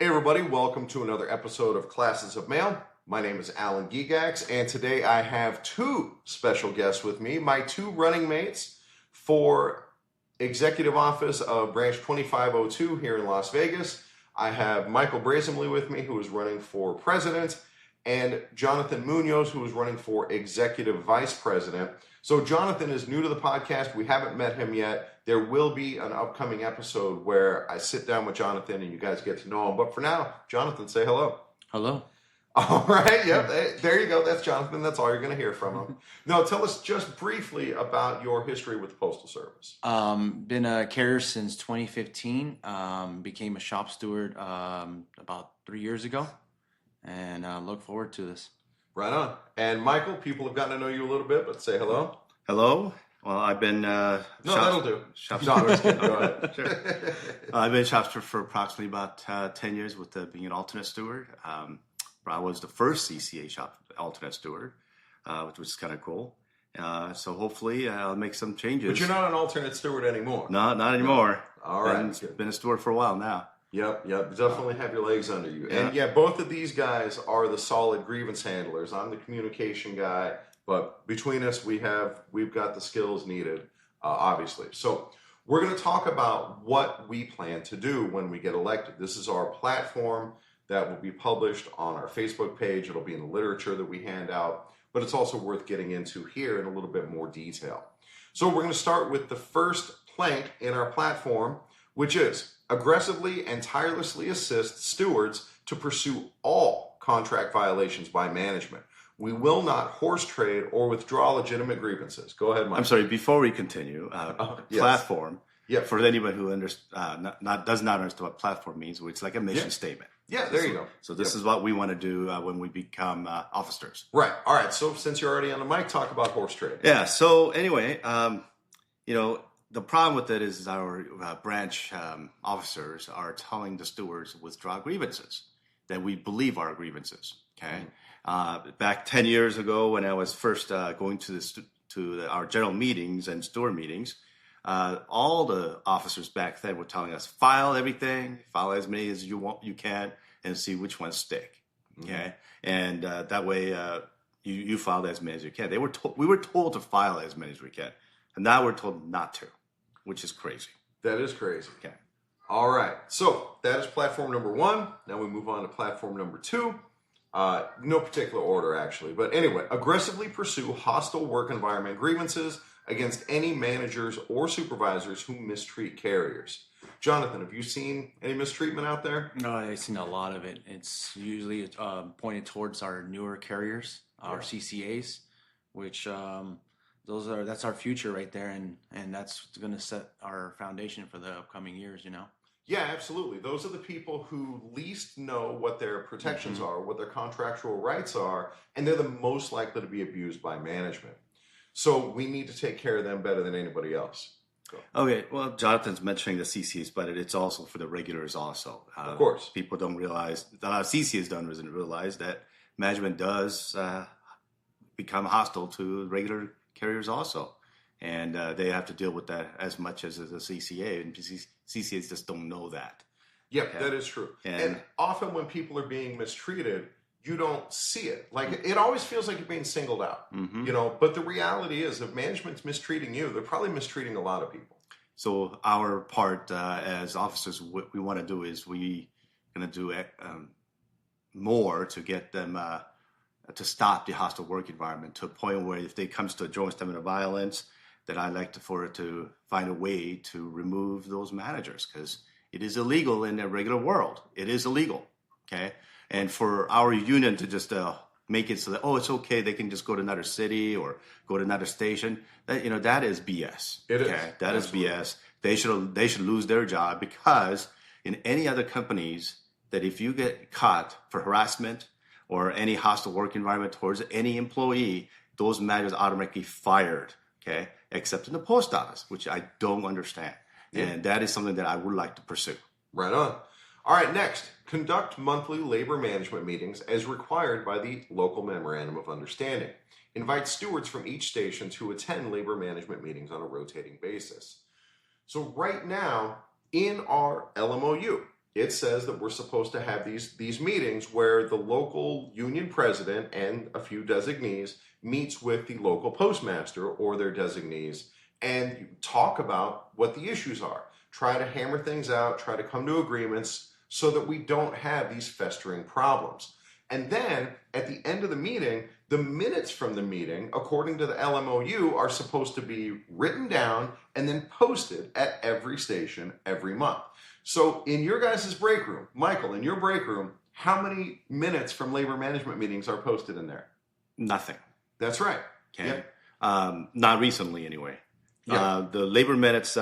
Hey everybody, welcome to another episode of Classes of Mail. My name is Alan Gegax, and today I have two special guests with me, my two running mates for Executive Office of Branch 2502 here in Las Vegas. I have Michael Brasaemle with me, who is running for President, and Jonathan Munoz, who is running for Executive Vice President. So Jonathan is new to the podcast. We haven't met him yet. There will be an upcoming episode where I sit down with Jonathan and you guys get to know him. But for now, Jonathan, say hello. Hello. All right. Yep. There you go. That's Jonathan. That's all you're going to hear from him. Now, tell us just briefly about your history with the Postal Service. Been a carrier since 2015. Became a shop steward about 3 years ago. And look forward to this. Right on. And Michael, people have gotten to know you a little bit, but say hello. Hello. Well, I've been that'll do. Shop steward. Go ahead. Sure. I've been shop steward for approximately about 10 years with being an alternate steward. I was the first CCA shop alternate steward, which was kind of cool. So hopefully I'll make some changes. But you're not an alternate steward anymore. No, not anymore. All right. Been a steward for a while now. Yep. Definitely have your legs under you. Yeah. And yeah, both of these guys are the solid grievance handlers. I'm the communication guy, but between us, we've got the skills needed, obviously. So we're going to talk about what we plan to do when we get elected. This is our platform that will be published on our Facebook page. It'll be in the literature that we hand out, but it's also worth getting into here in a little bit more detail. So we're going to start with the first plank in our platform, which is aggressively and tirelessly assist stewards to pursue all contract violations by management. We will not horse trade or withdraw legitimate grievances. Go ahead, Mike. I'm sorry, before we continue, yes. platform, Yep. for anyone who does not understand what platform means, it's like a mission statement. Yeah, there you go. So this is what we want to do when we become officers. Right. All right. So since you're already on the mic, talk about horse trading. Yeah. So anyway, the problem with it is our branch officers are telling the stewards to withdraw grievances that we believe are grievances. Okay. Back 10 years ago, when I was first going to our general meetings and steward meetings, all the officers back then were telling us, file everything, file as many as you can, and see which ones stick. Okay. And that way you file as many as you can. We were told to file as many as we can, and now we're told not to, which is crazy. That is crazy. Okay. All right. So that is platform number one. Now we move on to platform number two. No particular order, actually. But anyway, aggressively pursue hostile work environment grievances against any managers or supervisors who mistreat carriers. Jonathan, have you seen any mistreatment out there? No, I've seen a lot of it. It's usually pointed towards our newer carriers, our CCAs, which that's our future right there, and that's going to set our foundation for the upcoming years. Yeah, absolutely. Those are the people who least know what their protections are, what their contractual rights are, and they're the most likely to be abused by management. So we need to take care of them better than anybody else. Okay, well, Jonathan's mentioning the CCs, but it's also for the regulars also. Of course. People don't realize, a lot of CCs don't realize that management does become hostile to regular carriers also. And they have to deal with that as much as a CCA, and CCAs just don't know that. Yeah, okay. That is true. And often when people are being mistreated, you don't see it. Like, it always feels like you're being singled out, but the reality is if management's mistreating you, they're probably mistreating a lot of people. So our part as officers, what we want to do is we're going to do more to get them to stop the hostile work environment to a point where if they comes to a joint statement of violence, that I'd like for it to find a way to remove those managers, because it is illegal in the regular world. It is illegal, okay? And for our union to just make it so that, it's okay, they can just go to another city or go to another station, that is BS. It is. That Absolutely. Is BS. They should lose their job, because in any other companies, that if you get caught for harassment or any hostile work environment towards any employee, those managers are automatically fired, okay? Except in the post office, which I don't understand. Yeah. And that is something that I would like to pursue. Right on. All right, next, conduct monthly labor management meetings as required by the local memorandum of understanding. Invite stewards from each station to attend labor management meetings on a rotating basis. So right now, in our LMOU, it says that we're supposed to have these meetings where the local union president and a few designees meets with the local postmaster or their designees and talk about what the issues are. Try to hammer things out, try to come to agreements so that we don't have these festering problems. And then at the end of the meeting, the minutes from the meeting, according to the LMOU, are supposed to be written down and then posted at every station every month. So in your guys' break room, Michael, in your break room, how many minutes from labor management meetings are posted in there? Nothing. That's right. Okay. Yep. Not recently, anyway. Yeah. The labor minutes,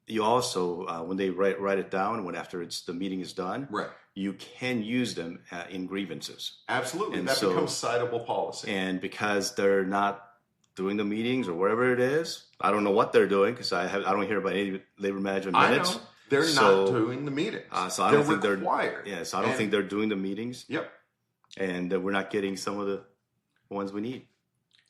you also, when they write it down, when after the meeting is done, Right. you can use them in grievances. Absolutely. And that so- becomes citable policy. And because they're not doing the meetings or whatever it is, I don't know what they're doing because I don't hear about any labor management I minutes. know. They're So- not doing the meetings. So I don't think they're required. So I don't And- think they're doing the meetings, Yep. and we're not getting some of the ones we need.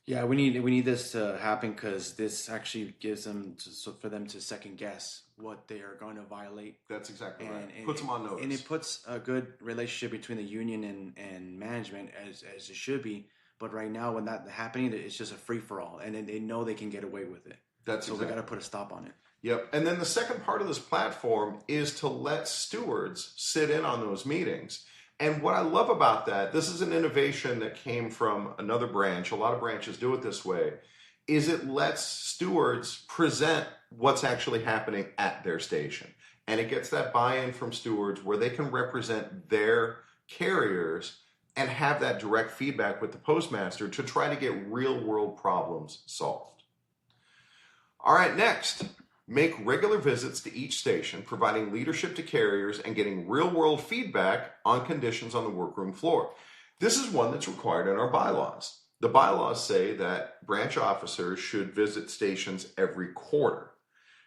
Yeah, we need this to happen because this actually gives them for them to second guess what they are going to violate. That's exactly right. And Puts them on notice. and it puts a good relationship between the union and management as it should be. But right now, when that's happening, it's just a free for all, and then they know they can get away with it. That's So exactly. we got to put a stop on it. Yep. And then the second part of this platform is to let stewards sit in on those meetings. And what I love about that, this is an innovation that came from another branch. A lot of branches do it this way, is it lets stewards present what's actually happening at their station. And it gets that buy-in from stewards where they can represent their carriers and have that direct feedback with the postmaster to try to get real-world problems solved. All right, next. Make regular visits to each station, providing leadership to carriers and getting real-world feedback on conditions on the workroom floor. This is one that's required in our bylaws. The bylaws say that branch officers should visit stations every quarter.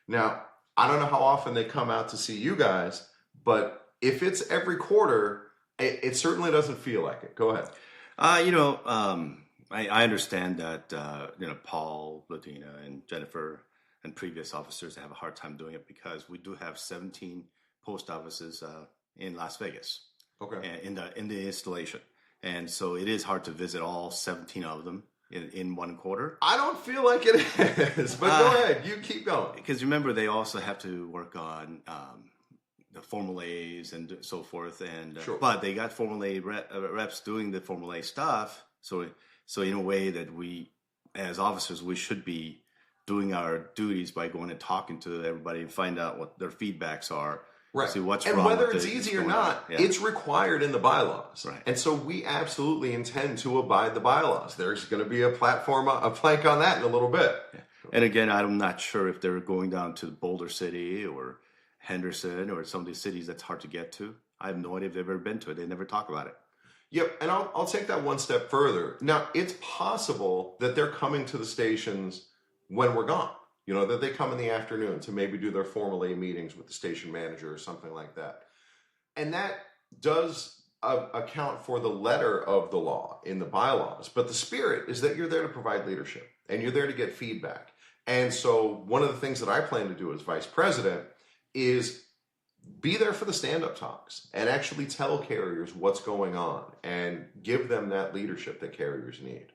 Now, I don't know how often they come out to see you guys, but if it's every quarter, it certainly doesn't feel like it. Go ahead. I understand that Paul, Latina, and Jennifer and previous officers have a hard time doing it because we do have 17 post offices in Las Vegas. Okay. In the installation, and so it is hard to visit all 17 of them in one quarter. I don't feel like it is, but go ahead. You keep going. Because remember, they also have to work on the Formula A's and so forth, and Sure. But they got Formula A reps doing the Formula A stuff. So in a way that we, as officers, we should be doing our duties by going and talking to everybody and find out what their feedbacks are. Right. See what's and wrong whether with it's it, easy or what's not, going on. Yeah. it's required in the bylaws. Right. And so we absolutely intend to abide the bylaws. There's going to be a plank on that in a little bit. Yeah. And again, I'm not sure if they're going down to Boulder City or Henderson or some of these cities that's hard to get to. I have no idea if they've ever been to it. They never talk about it. Yep, and I'll take that one step further. Now, it's possible that they're coming to the stations when we're gone. That they come in the afternoon to maybe do their Formula A meetings with the station manager or something like that. And that does account for the letter of the law in the bylaws. But the spirit is that you're there to provide leadership and you're there to get feedback. And so one of the things that I plan to do as vice president is be there for the stand-up talks and actually tell carriers what's going on and give them that leadership that carriers need.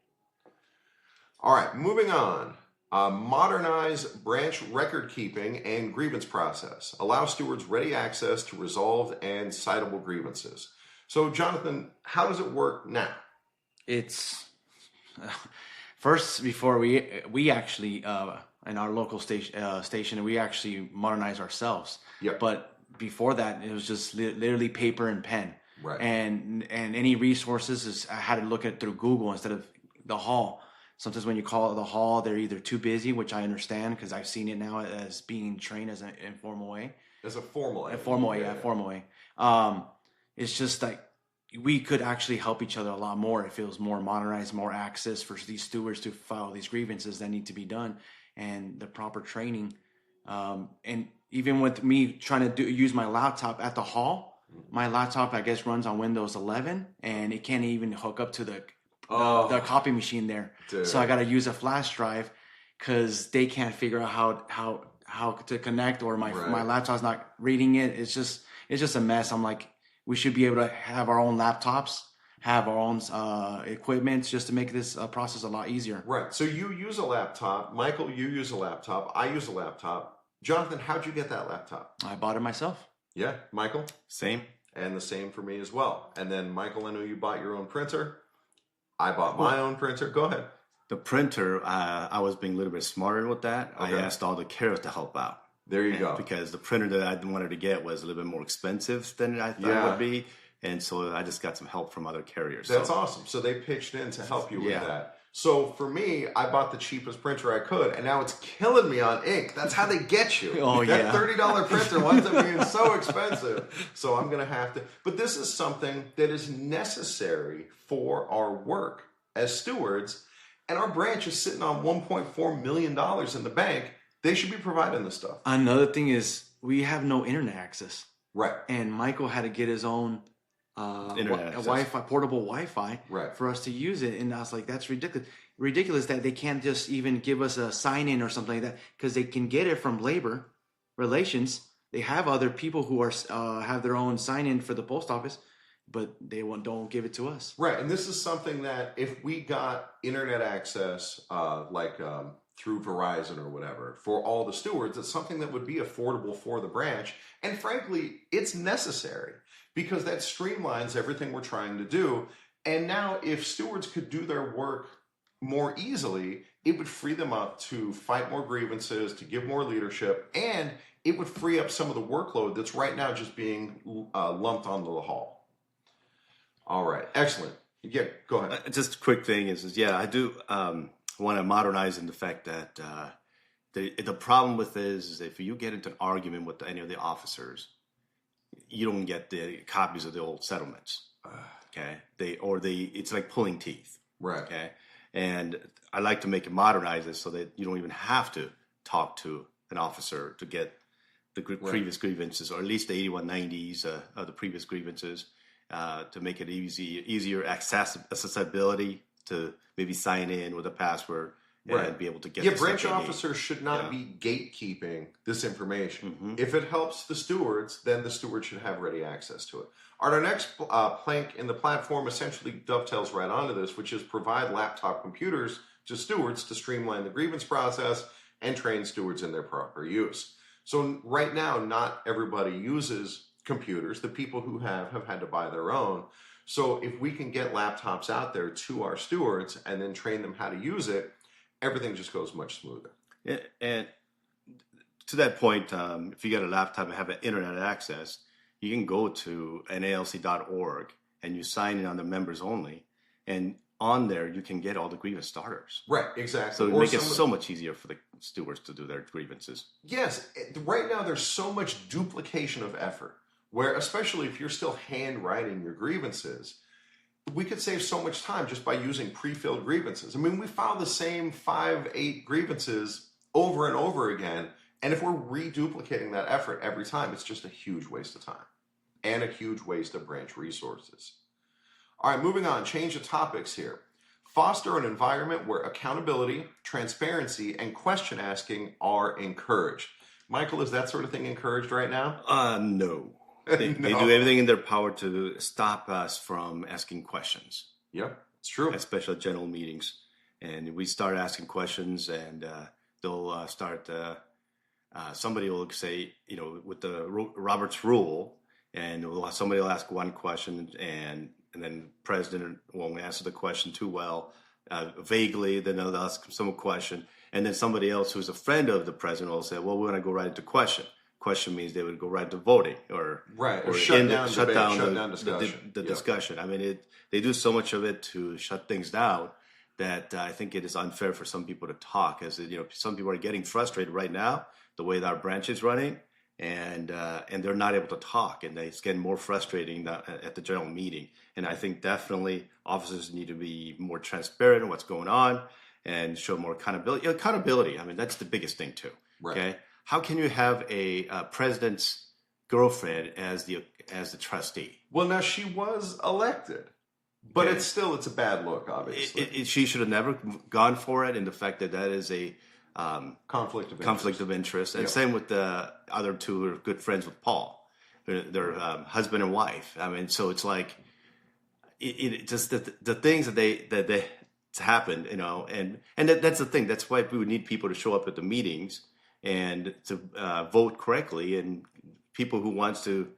All right, moving on. Modernize branch record keeping and grievance process. Allow stewards ready access to resolved and citable grievances. So, Jonathan, how does it work now? It's first before we actually in our local station we actually modernize ourselves. Yep. But before that, it was just literally paper and pen. Right. And any resources I had to look at through Google instead of the hall. Sometimes when you call it the hall, they're either too busy, which I understand because I've seen it now as being trained as an informal way. As a formal way. Formal way. It's just like we could actually help each other a lot more if it was more modernized, more access for these stewards to file these grievances that need to be done, and the proper training. And even with me trying to use my laptop at the hall, my laptop I guess runs on Windows 11, and it can't even hook up to the copy machine there. Dude. So I got to use a flash drive because they can't figure out how to connect, or my laptop's not reading it. it's just a mess. I'm like, we should be able to have our own laptops, have our own equipment, just to make this process a lot easier. Right. So you use a laptop. Michael, you use a laptop. I use a laptop. Jonathan, how'd you get that laptop? I bought it myself. Yeah. Michael? Same. And the same for me as well. And then, Michael, I know you bought your own printer. I bought my own printer. Go ahead. The printer, I was being a little bit smarter with that. Okay. I asked all the carriers to help out. There you go. Because the printer that I wanted to get was a little bit more expensive than I thought it would be. And so I just got some help from other carriers. That's awesome. So they pitched in to help you with Yeah. that. So for me, I bought the cheapest printer I could, and now it's killing me on ink. That's how they get you. Oh, that yeah. $30 printer winds up being so expensive. So I'm going to have to. But this is something that is necessary for our work as stewards, and our branch is sitting on $1.4 million in the bank. They should be providing this stuff. Another thing is we have no internet access. Right. And Michael had to get his own Internet access. Wi-Fi, portable Wi-Fi, Right. for us to use it. And I was like, that's ridiculous. Ridiculous that they can't just even give us a sign-in or something like that, because they can get it from labor relations. They have other people who are have their own sign-in for the post office, but they don't give it to us. Right, and this is something that if we got internet access, through Verizon or whatever, for all the stewards, it's something that would be affordable for the branch. And frankly, it's necessary because that streamlines everything we're trying to do. And now if stewards could do their work more easily, it would free them up to fight more grievances, to give more leadership, and it would free up some of the workload that's right now just being lumped onto the hall. All right, excellent. Yeah, go ahead. Just a quick thing is I do want to modernize in the fact that the problem with this is if you get into an argument with any of the officers, you don't get the copies of the old settlements. Okay, it's like pulling teeth. Right. Okay, and I like to make it modernize it so that you don't even have to talk to an officer to get the previous grievances, or at least the 8190s of the previous grievances, to make it easier accessibility to maybe sign in with a password and be able to get. Yeah, branch officers should not be gatekeeping this information. Mm-hmm. If it helps the stewards, then the steward should have ready access to it. Our next plank in the platform essentially dovetails right onto this, which is provide laptop computers to stewards to streamline the grievance process and train stewards in their proper use. So right now, not everybody uses computers. The people who have had to buy their own. So if we can get laptops out there to our stewards and then train them how to use it, everything just goes much smoother. Yeah, and to that point, if you get a laptop and have internet access, you can go to nalc.org and you sign in on the members only, and on there you can get all the grievance starters. Right, exactly. So it makes it so much easier for the stewards to do their grievances. Yes, right now there's so much duplication of effort, where especially if you're still handwriting your grievances, we could save so much time just by using pre-filled grievances. I mean, we file the same 5-8 grievances over and over again, and if we're reduplicating that effort every time, it's just a huge waste of time and a huge waste of branch resources. All right, moving on, change of topics here. Foster an environment where accountability, transparency, and question asking are encouraged. Michael, is that sort of thing encouraged right now? No. They do everything in their power to stop us from asking questions. Yep, it's true. Especially at general meetings. And we start asking questions, and they'll start, somebody will say, with the Robert's rule, and somebody will ask one question, and then the president won't answer the question too well, vaguely, then they'll ask some question, and then somebody else who's a friend of the president will say, well, we're going to go right into question. Question means they would go right to voting, or shut down discussion. The discussion. I mean, they do so much of it to shut things down that I think it is unfair for some people to talk. As some people are getting frustrated right now the way that our branch is running, and they're not able to talk, and it's getting more frustrating at the general meeting. And I think definitely officers need to be more transparent in what's going on and show more accountability. Accountability. I mean, that's the biggest thing too. Right. Okay. How can you have a president's girlfriend as the trustee? Well, now she was elected, but it's a bad look, obviously. She should have never gone for it, and the fact that is a conflict of interest. And same with the other two who are good friends with Paul. their husband and wife. I mean, so it's like it just the things that they it's happened, you know, and that's the thing. That's why we would need people to show up at the meetings and to vote correctly, and people who wants to.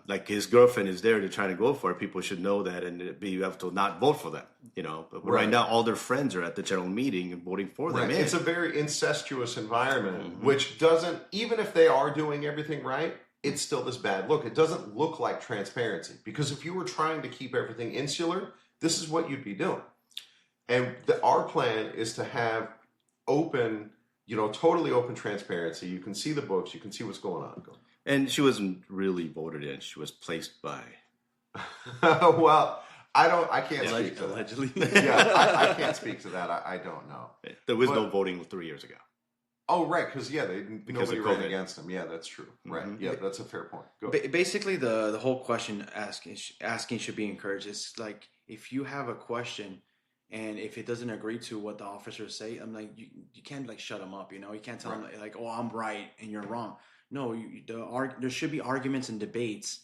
Like his girlfriend is there to try to go for it. People should know that and be able to not vote for them. You know, but right now all their friends are at the general meeting and voting for them. Right. It's a very incestuous environment, which doesn't, even if they are doing everything right, it's still this bad look. It doesn't look like transparency, because if you were trying to keep everything insular, this is what you'd be doing. And our plan is to have open, totally open transparency. You can see the books, you can see what's going on. And she wasn't really voted in. She was placed by. Well, I can't speak to that. Allegedly. Yeah, I can't speak to that. I don't know. There was no voting 3 years ago. Oh, right, because nobody ran against him. Yeah, that's true. Right. Mm-hmm. Yeah, that's a fair point. Go. Basically, the whole question asking should be encouraged. It's like, if you have a question and if it doesn't agree to what the officers say, I'm like, you can't like shut them up. You can't tell them like, oh, I'm right and you're wrong. No, there should be arguments and debates,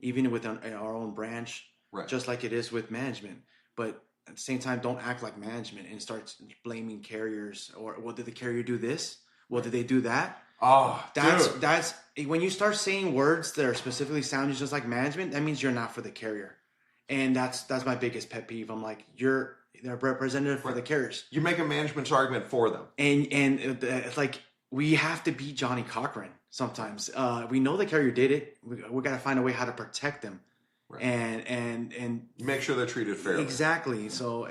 even within our own branch, just like it is with management. But at the same time, don't act like management and start blaming carriers. Or, well, did the carrier do this? Well, did they do that? Oh, that's when you start saying words that are specifically sounding just like management. That means you're not for the carrier, and that's my biggest pet peeve. I'm like, you're the representative for the carriers. You make a management's argument for them, and it's like, we have to be Johnny Cochran sometimes. We know the carrier did it. We got to find a way how to protect them, and make sure they're treated fairly. Exactly. So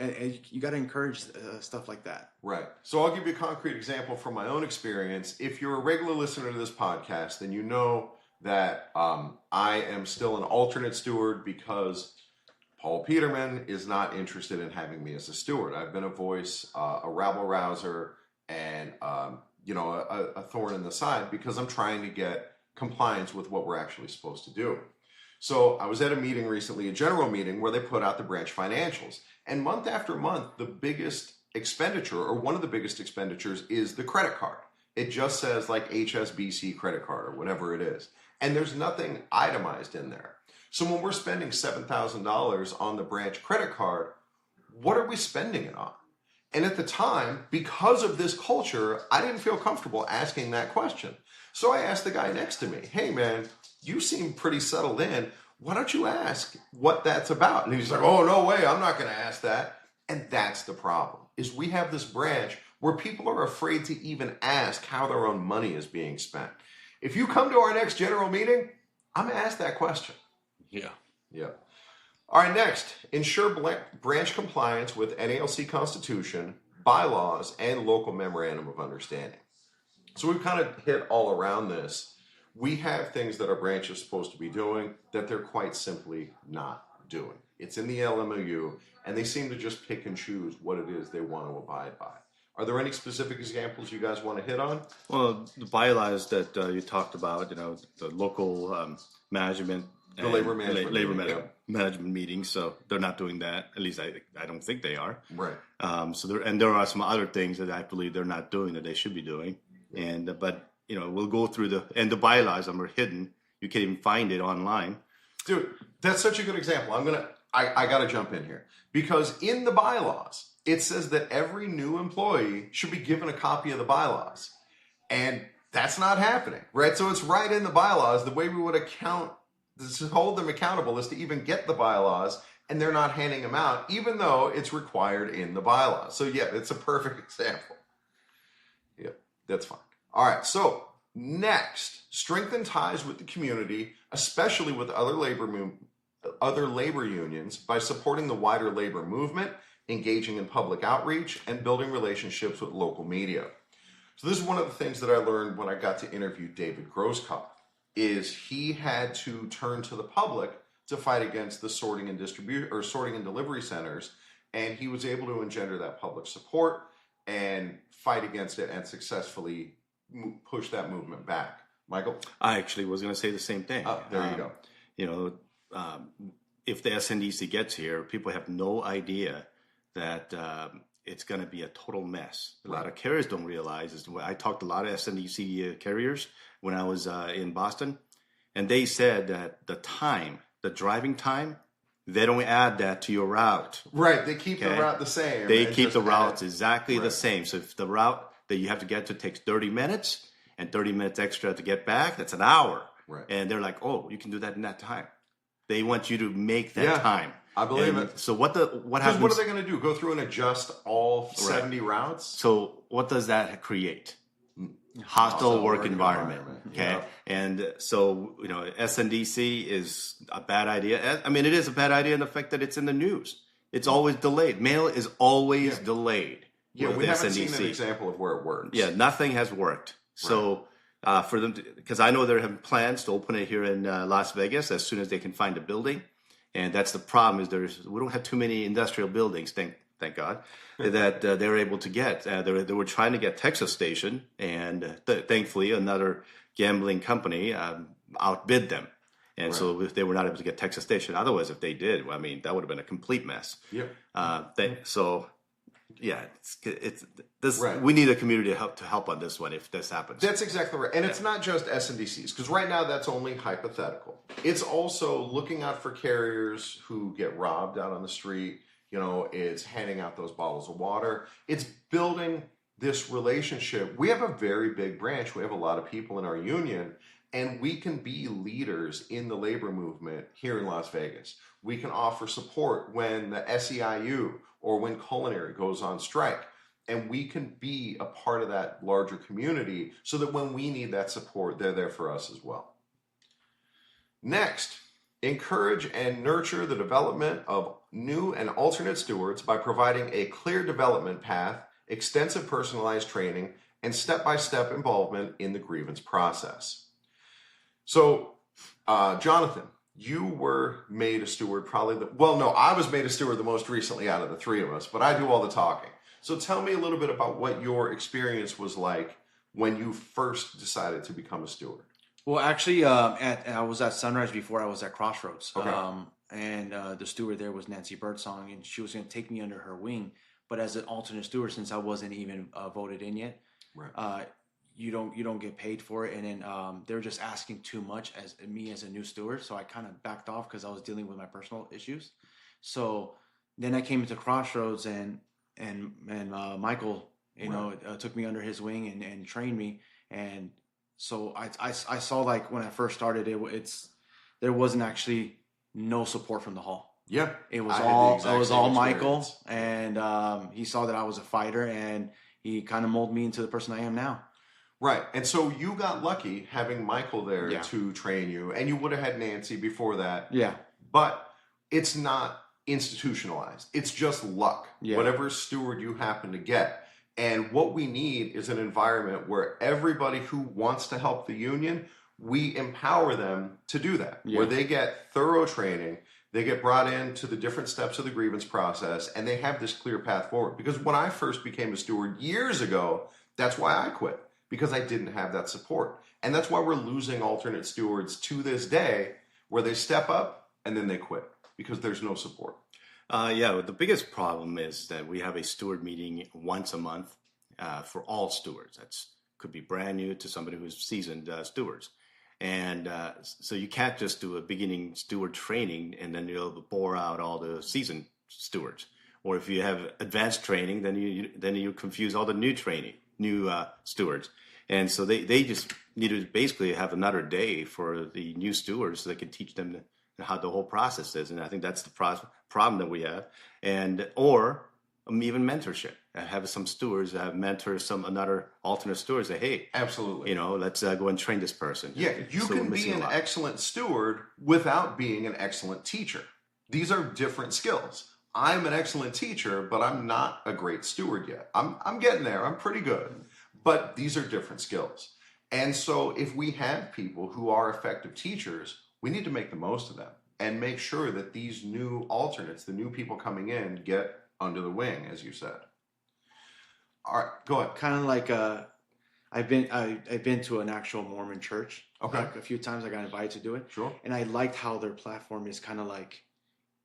you got to encourage stuff like that. Right. So I'll give you a concrete example from my own experience. If you're a regular listener to this podcast, then you know that I am still an alternate steward because Paul Peterman is not interested in having me as a steward. I've been a voice, a rabble-rouser, and a thorn in the side because I'm trying to get compliance with what we're actually supposed to do. So I was at a meeting recently, a general meeting, where they put out the branch financials. And month after month, the biggest expenditure, or one of the biggest expenditures, is the credit card. It just says like HSBC credit card or whatever it is. And there's nothing itemized in there. So when we're spending $7,000 on the branch credit card, what are we spending it on? And at the time, because of this culture, I didn't feel comfortable asking that question. So I asked the guy next to me, hey man, you seem pretty settled in. Why don't you ask what that's about? And he's like, oh, no way, I'm not going to ask that. And that's the problem, is we have this branch where people are afraid to even ask how their own money is being spent. If you come to our next general meeting, I'm going to ask that question. Yeah. All right, next, ensure branch compliance with NALC Constitution, bylaws, and local memorandum of understanding. So we've kind of hit all around this. We have things that our branch is supposed to be doing that they're quite simply not doing. It's in the LMOU, and they seem to just pick and choose what it is they want to abide by. Are there any specific examples you guys want to hit on? Well, the bylaws that you talked about, the local management, the labor management meetings, so they're not doing that. At least I don't think they are. Right. So there are some other things that I believe they're not doing that they should be doing, but we'll go through the bylaws are hidden. You can't even find it online. Dude, that's such a good example. I got to jump in here because in the bylaws it says that every new employee should be given a copy of the bylaws, and that's not happening, right? So it's right in the bylaws. The way we would hold them accountable is to even get the bylaws, and they're not handing them out, even though it's required in the bylaws. So yeah, it's a perfect example. Yeah, that's fine. All right, so next, strengthen ties with the community, especially with other labor unions, by supporting the wider labor movement, engaging in public outreach, and building relationships with local media. So this is one of the things that I learned when I got to interview David Grosskopf, is he had to turn to the public to fight against the sorting and delivery centers, and he was able to engender that public support and fight against it and successfully push that movement back. Michael? I actually was going to say the same thing. There you go. If the SNDC gets here, people have no idea that it's going to be a total mess. A lot of carriers don't realize. I talked to a lot of SNDC carriers when I was in Boston, and they said that the driving time, they don't add that to your route. Right. They keep the Okay. route the same. They and keep just the routes add- exactly the Right. same. So if the route that you have to get to takes 30 minutes and 30 minutes extra to get back, that's an hour. Right. And they're like, oh, you can do that in that time. They want you to make that Yeah, time. I believe And it. So what Because happens? what are they going to do? Go through and adjust all 70 routes? So what does that create? Hostile work environment. Okay. Yeah. And so, SNDC is a bad idea. I mean, it is a bad idea in the fact that it's in the news. It's always delayed. Mail is always delayed. Yeah, with we haven't SNDC. seen an example of where it works. Yeah, nothing has worked. So for them, because I know they're having plans to open it here in Las Vegas as soon as they can find a building, and that's the problem is we don't have too many industrial buildings. Thank God that they're able to get. They were trying to get Texas Station, and thankfully another gambling company outbid them, and so they were not able to get Texas Station. Otherwise, if they did, I mean, that would have been a complete mess. Yep. Yeah, it's this. Right. We need a community to help on this one if this happens. That's exactly right. And it's not just SNDCs, because right now that's only hypothetical. It's also looking out for carriers who get robbed out on the street. It's handing out those bottles of water. It's building this relationship. We have a very big branch. We have a lot of people in our union, and we can be leaders in the labor movement here in Las Vegas. We can offer support when the SEIU or when culinary goes on strike. And we can be a part of that larger community so that when we need that support, they're there for us as well. Next, encourage and nurture the development of new and alternate stewards by providing a clear development path, extensive personalized training, and step-by-step involvement in the grievance process. So, Jonathan, you were made a steward I was made a steward the most recently out of the three of us, but I do all the talking. So tell me a little bit about what your experience was like when you first decided to become a steward. Well, actually, I was at Sunrise before I was at Crossroads. Okay. And the steward there was Nancy Birdsong, and she was going to take me under her wing. But as an alternate steward, since I wasn't even voted in yet, you don't get paid for it. And then they were just asking too much as a new steward, so I kind of backed off because I was dealing with my personal issues. So then I came into Crossroads, and Michael, took me under his wing and trained me. And so I saw, like, when I first started, there wasn't actually no support from the hall. Yeah, it was all Michael, and he saw that I was a fighter, and he kind of molded me into the person I am now. Right, and so you got lucky having Michael there to train you, and you would have had Nancy before that. Yeah, but it's not institutionalized. It's just luck. Yeah. Whatever steward you happen to get. And what we need is an environment where everybody who wants to help the union, we empower them to do that. Yeah. Where they get thorough training, they get brought into the different steps of the grievance process, and they have this clear path forward. Because when I first became a steward years ago, that's why I quit. Because I didn't have that support. And that's why we're losing alternate stewards to this day, where they step up and then they quit because there's no support. The biggest problem is that we have a steward meeting once a month for all stewards. Could be brand new to somebody who's seasoned stewards. And so you can't just do a beginning steward training and then you'll bore out all the seasoned stewards. Or if you have advanced training, then you confuse all the new stewards. And so they just need to basically have another day for the new stewards so they can teach them how the whole process is. And I think that's the problem that we have. Or even mentorship. Have some stewards mentor another alternate steward. Say, hey, absolutely, let's go and train this person. Yeah, you can be an excellent steward without being an excellent teacher. These are different skills. I'm an excellent teacher, but I'm not a great steward yet. I'm getting there. I'm pretty good. But these are different skills. And so if we have people who are effective teachers, we need to make the most of them and make sure that these new alternates, the new people coming in, get under the wing, as you said. All right, go ahead. Kind of like I've been to an actual Mormon church. Okay. Like a few times I got invited to do it. Sure. And I liked how their platform is kind of like,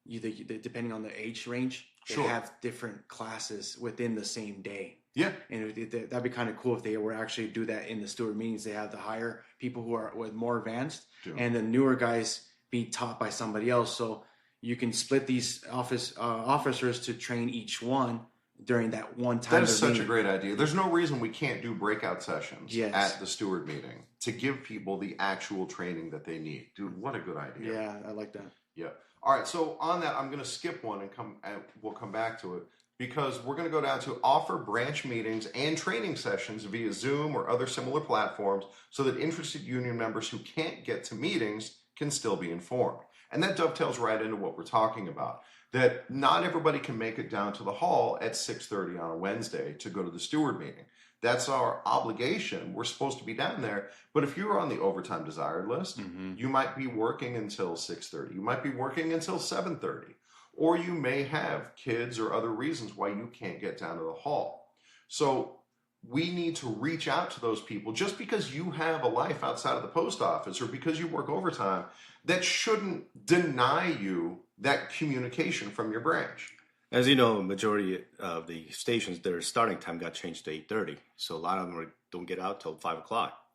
depending on the age range, they Sure. have different classes within the same day. Yeah. And that'd be kind of cool if they were actually do that in the steward meetings. They have to hire people who are with more advanced, and the newer guys be taught by somebody else. So you can split these officers to train each one during that one time. That is such a great idea. There's no reason we can't do breakout sessions Yes. at the steward meeting to give people the actual training that they need. Dude, what a good idea. Yeah, I like that. Yeah. All right. So on that, I'm going to skip one and we'll come back to it, because we're going to go down to offer branch meetings and training sessions via Zoom or other similar platforms so that interested union members who can't get to meetings can still be informed. And that dovetails right into what we're talking about, that not everybody can make it down to the hall at 6:30 on a Wednesday to go to the steward meeting. That's our obligation. We're supposed to be down there. But if you're on the overtime desired list, you might be working until 6:30. You might be working until 7:30. Or you may have kids or other reasons why you can't get down to the hall. So we need to reach out to those people. Just because you have a life outside of the post office or because you work overtime, that shouldn't deny you that communication from your branch. As you know, majority of the stations, their starting time got changed to 8:30. So a lot of them don't get out till 5 o'clock.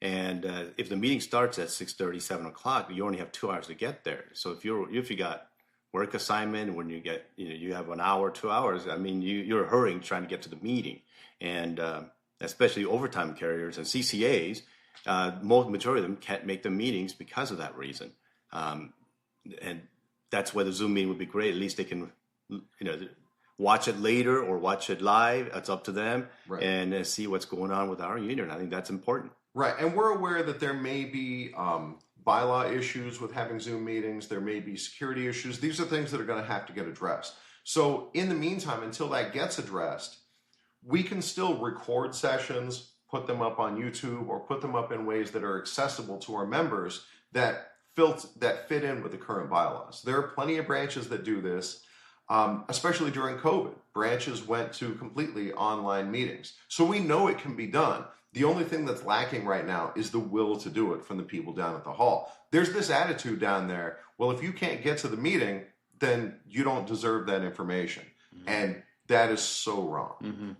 And if the meeting starts at 6:30, 7 o'clock, you only have 2 hours to get there. So if you got work assignment, when you have an hour, 2 hours, I mean, you're hurrying trying to get to the meeting. And especially overtime carriers and CCAs, majority of them can't make the meetings because of that reason. And that's where the Zoom meeting would be great. At least they can, watch it later or watch it live. It's up to them. Right. And see what's going on with our union. I think that's important. Right. And we're aware that there may be bylaw issues with having Zoom meetings. There may be security issues. These are things that are going to have to get addressed. So in the meantime, until that gets addressed, we can still record sessions, put them up on YouTube, or put them up in ways that are accessible to our members that fit in with the current bylaws. There are plenty of branches that do this, especially during COVID. Branches went to completely online meetings. So we know it can be done. The only thing that's lacking right now is the will to do it from the people down at the hall. There's this attitude down there, well, if you can't get to the meeting, then you don't deserve that information. And that is so wrong.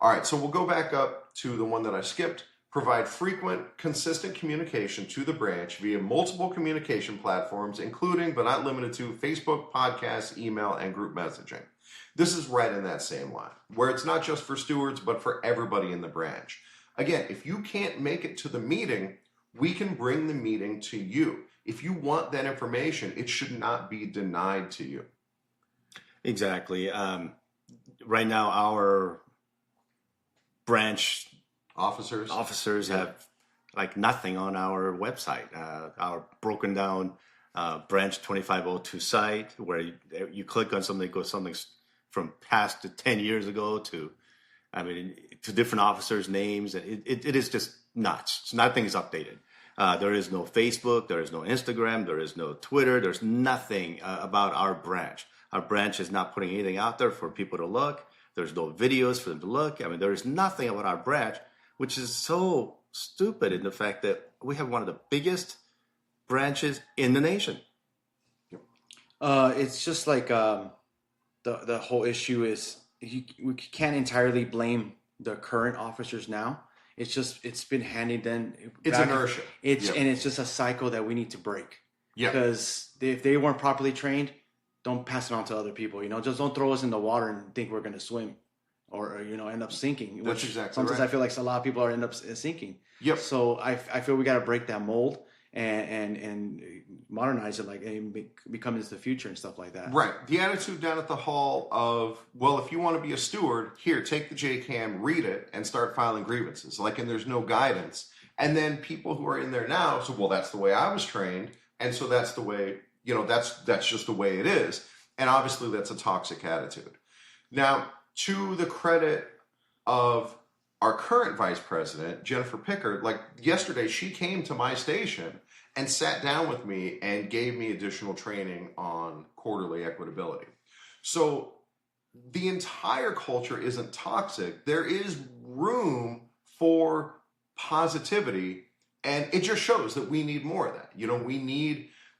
All right, so we'll go back up to the one that I skipped. Provide frequent, consistent communication to the branch via multiple communication platforms, including but not limited to Facebook, podcasts, email, and group messaging. This is right in that same line, where it's not just for stewards, but for everybody in the branch. Again, if you can't make it to the meeting, we can bring the meeting to you. If you want that information, it should not be denied to you. Exactly. Right now, our branch officers have like nothing on our website. Our broken down branch 2502 site, where you click on something, it goes something from past to 10 years ago to different officers' names. It is just nuts. Nothing is updated. There is no Facebook, there is no Instagram, there is no Twitter, there's nothing about our branch. Our branch is not putting anything out there for people to look. There's no videos for them to look. There is nothing about our branch, which is so stupid in the fact that we have one of the biggest branches in the nation. It's just like the whole issue is we can't entirely blame the current officers now. It's been handed down. It's inertia. And it's just a cycle that we need to break. Yeah. Because if they weren't properly trained, don't pass it on to other people. Just don't throw us in the water and think we're going to swim, or end up sinking. That's exactly sometimes right. I feel like a lot of people end up sinking. Yep. So I feel we got to break that mold and modernize it, become into the future and stuff like that. Right. The attitude down at the hall of, well, if you want to be a steward, here, take the JCAM, read it, and start filing grievances. And there's no guidance. And then people who are in there now, so, well, that's the way I was trained, and so that's the way, that's just the way it is. And obviously that's a toxic attitude. Now, to the credit of our current vice president, Jennifer Pickard, yesterday, she came to my station and sat down with me and gave me additional training on quarterly equitability. So the entire culture isn't toxic. There is room for positivity, and it just shows that we need more of that.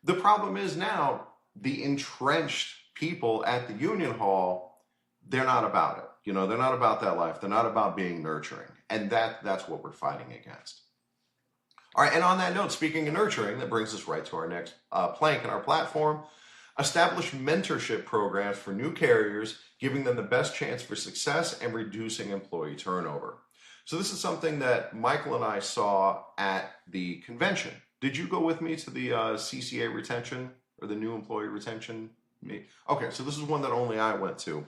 The problem is now the entrenched people at the union hall, they're not about it. You know, they're not about that life. They're not about being nurturing. And that's what we're fighting against. All right, and on that note, speaking of nurturing, that brings us right to our next plank in our platform. Establish mentorship programs for new carriers, giving them the best chance for success and reducing employee turnover. So this is something that Michael and I saw at the convention. Did you go with me to the CCA retention or the new employee retention meet? Okay, so this is one that only I went to.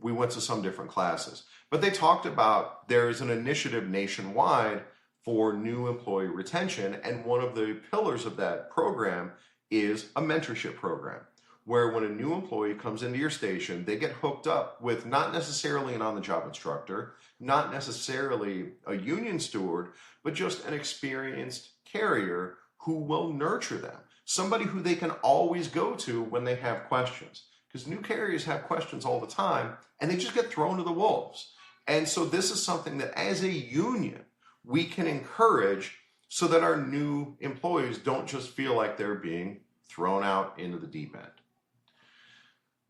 We went to some different classes, but they talked about there's an initiative nationwide for new employee retention, and one of the pillars of that program is a mentorship program, where when a new employee comes into your station, they get hooked up with not necessarily an on-the-job instructor, not necessarily a union steward, but just an experienced carrier who will nurture them, somebody who they can always go to when they have questions. Because new carriers have questions all the time, and they just get thrown to the wolves. And so this is something that as a union, we can encourage so that our new employees don't just feel like they're being thrown out into the deep end.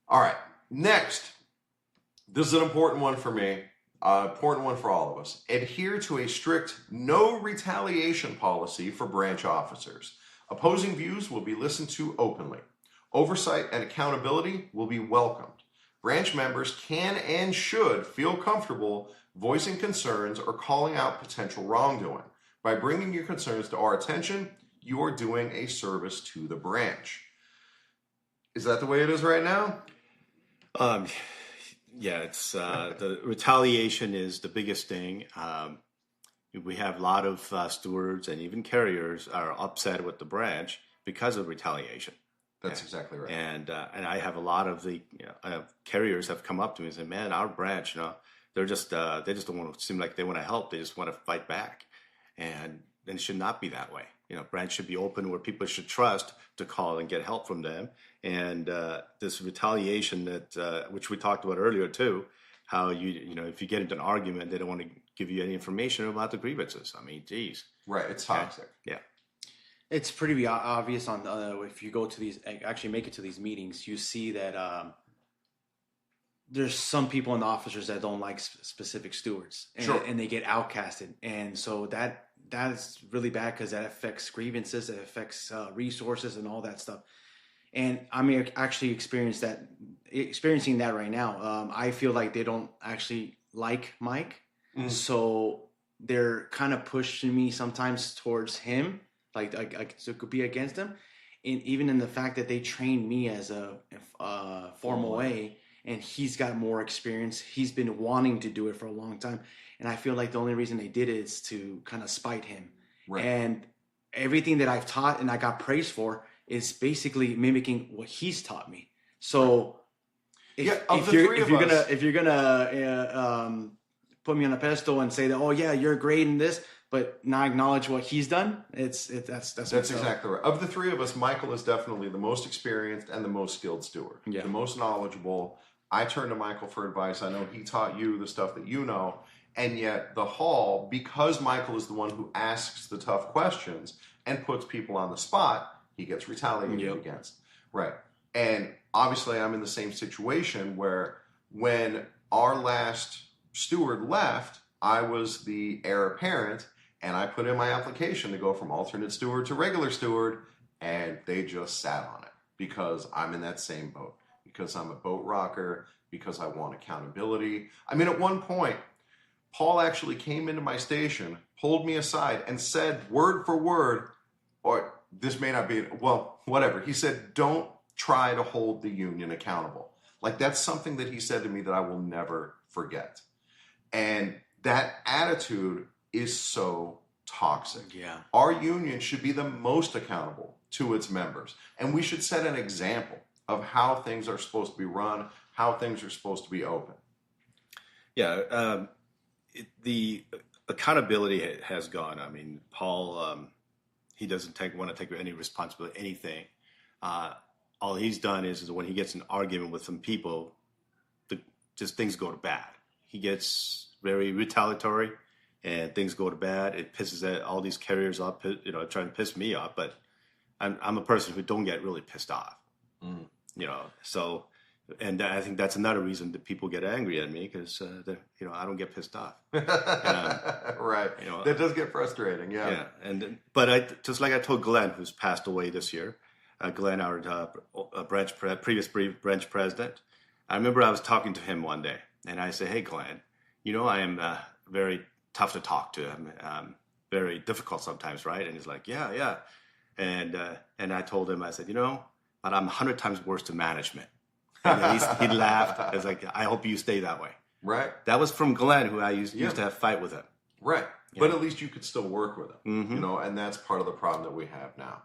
All right, next, this is an important one for me, important one for all of us. Adhere to a strict no retaliation policy for branch officers. Opposing views will be listened to openly. Oversight and accountability will be welcomed. Branch members can and should feel comfortable voicing concerns or calling out potential wrongdoing. By bringing your concerns to our attention, you are doing a service to the branch. Is that the way it is right now? Yeah, it's the retaliation is the biggest thing. We have a lot of stewards and even carriers are upset with the branch because of retaliation. That's exactly right. And I have a lot of the carriers have come up to me and said, "Man, our branch, they just don't want to seem like they want to help. They just want to fight back, and it should not be that way. Branch should be open where people should trust to call and get help from them. And this retaliation that which we talked about earlier too, how if you get into an argument, they don't want to give you any information about the grievances. I mean, geez, right? It's toxic. Yeah. It's pretty obvious on if you go to these, actually make it to these meetings, you see that there's some people in the officers that don't like specific stewards, and, Sure. and they get outcasted, and so that's really bad because that affects grievances, it affects resources and all that stuff. And I'm actually experiencing that right now. I feel like they don't actually like Mike, so they're kind of pushing me sometimes towards him. Like so it could be against him, and even in the fact that they trained me as a formal A, and he's got more experience. He's been wanting to do it for a long time, and I feel like the only reason they did it is to kind of spite him. Right. And everything that I've taught and I got praised for is basically mimicking what he's taught me. So if you're gonna put me on a pedestal and say that, oh yeah, you're great in this, but not acknowledge what he's done, that's exactly right. Of the three of us, Michael is definitely the most experienced and the most skilled steward, the most knowledgeable. I turn to Michael for advice. I know he taught you the stuff that you know, and yet the hall, because Michael is the one who asks the tough questions and puts people on the spot, he gets retaliated against. Right. And obviously I'm in the same situation where when our last steward left, I was the heir apparent, and I put in my application to go from alternate steward to regular steward, and they just sat on it because I'm in that same boat, because I'm a boat rocker, because I want accountability. I mean, at one point, Paul actually came into my station, pulled me aside, and said word for word, or this may not be, well, whatever. He said, don't try to hold the union accountable. Like, that's something that he said to me that I will never forget. And that attitude is so toxic. Yeah. Our union should be the most accountable to its members. And we should set an example of how things are supposed to be run, how things are supposed to be open. Yeah. The accountability has gone. I mean, Paul, he doesn't want to take any responsibility, anything. All he's done is when he gets in an argument with some people, just things go to bad. He gets very retaliatory, and things go to bad. It pisses all these carriers off, trying to piss me off. But I'm a person who don't get really pissed off, So And I think that's another reason that people get angry at me because I don't get pissed off. Right. That does get frustrating. Yeah. Yeah. But just like I told Glenn, who's passed away this year, Glenn, our previous branch president. I remember I was talking to him one day, and I said, "Hey, Glenn, I am very tough to talk to. I'm very difficult sometimes, right?" And he's like, "Yeah, yeah." And I told him, I said, but I'm 100 times worse to management. And he laughed. I was like, "I hope you stay that way." Right. That was from Glenn, who I used to have a fight with him. Right. But at least you could still work with him, and that's part of the problem that we have now.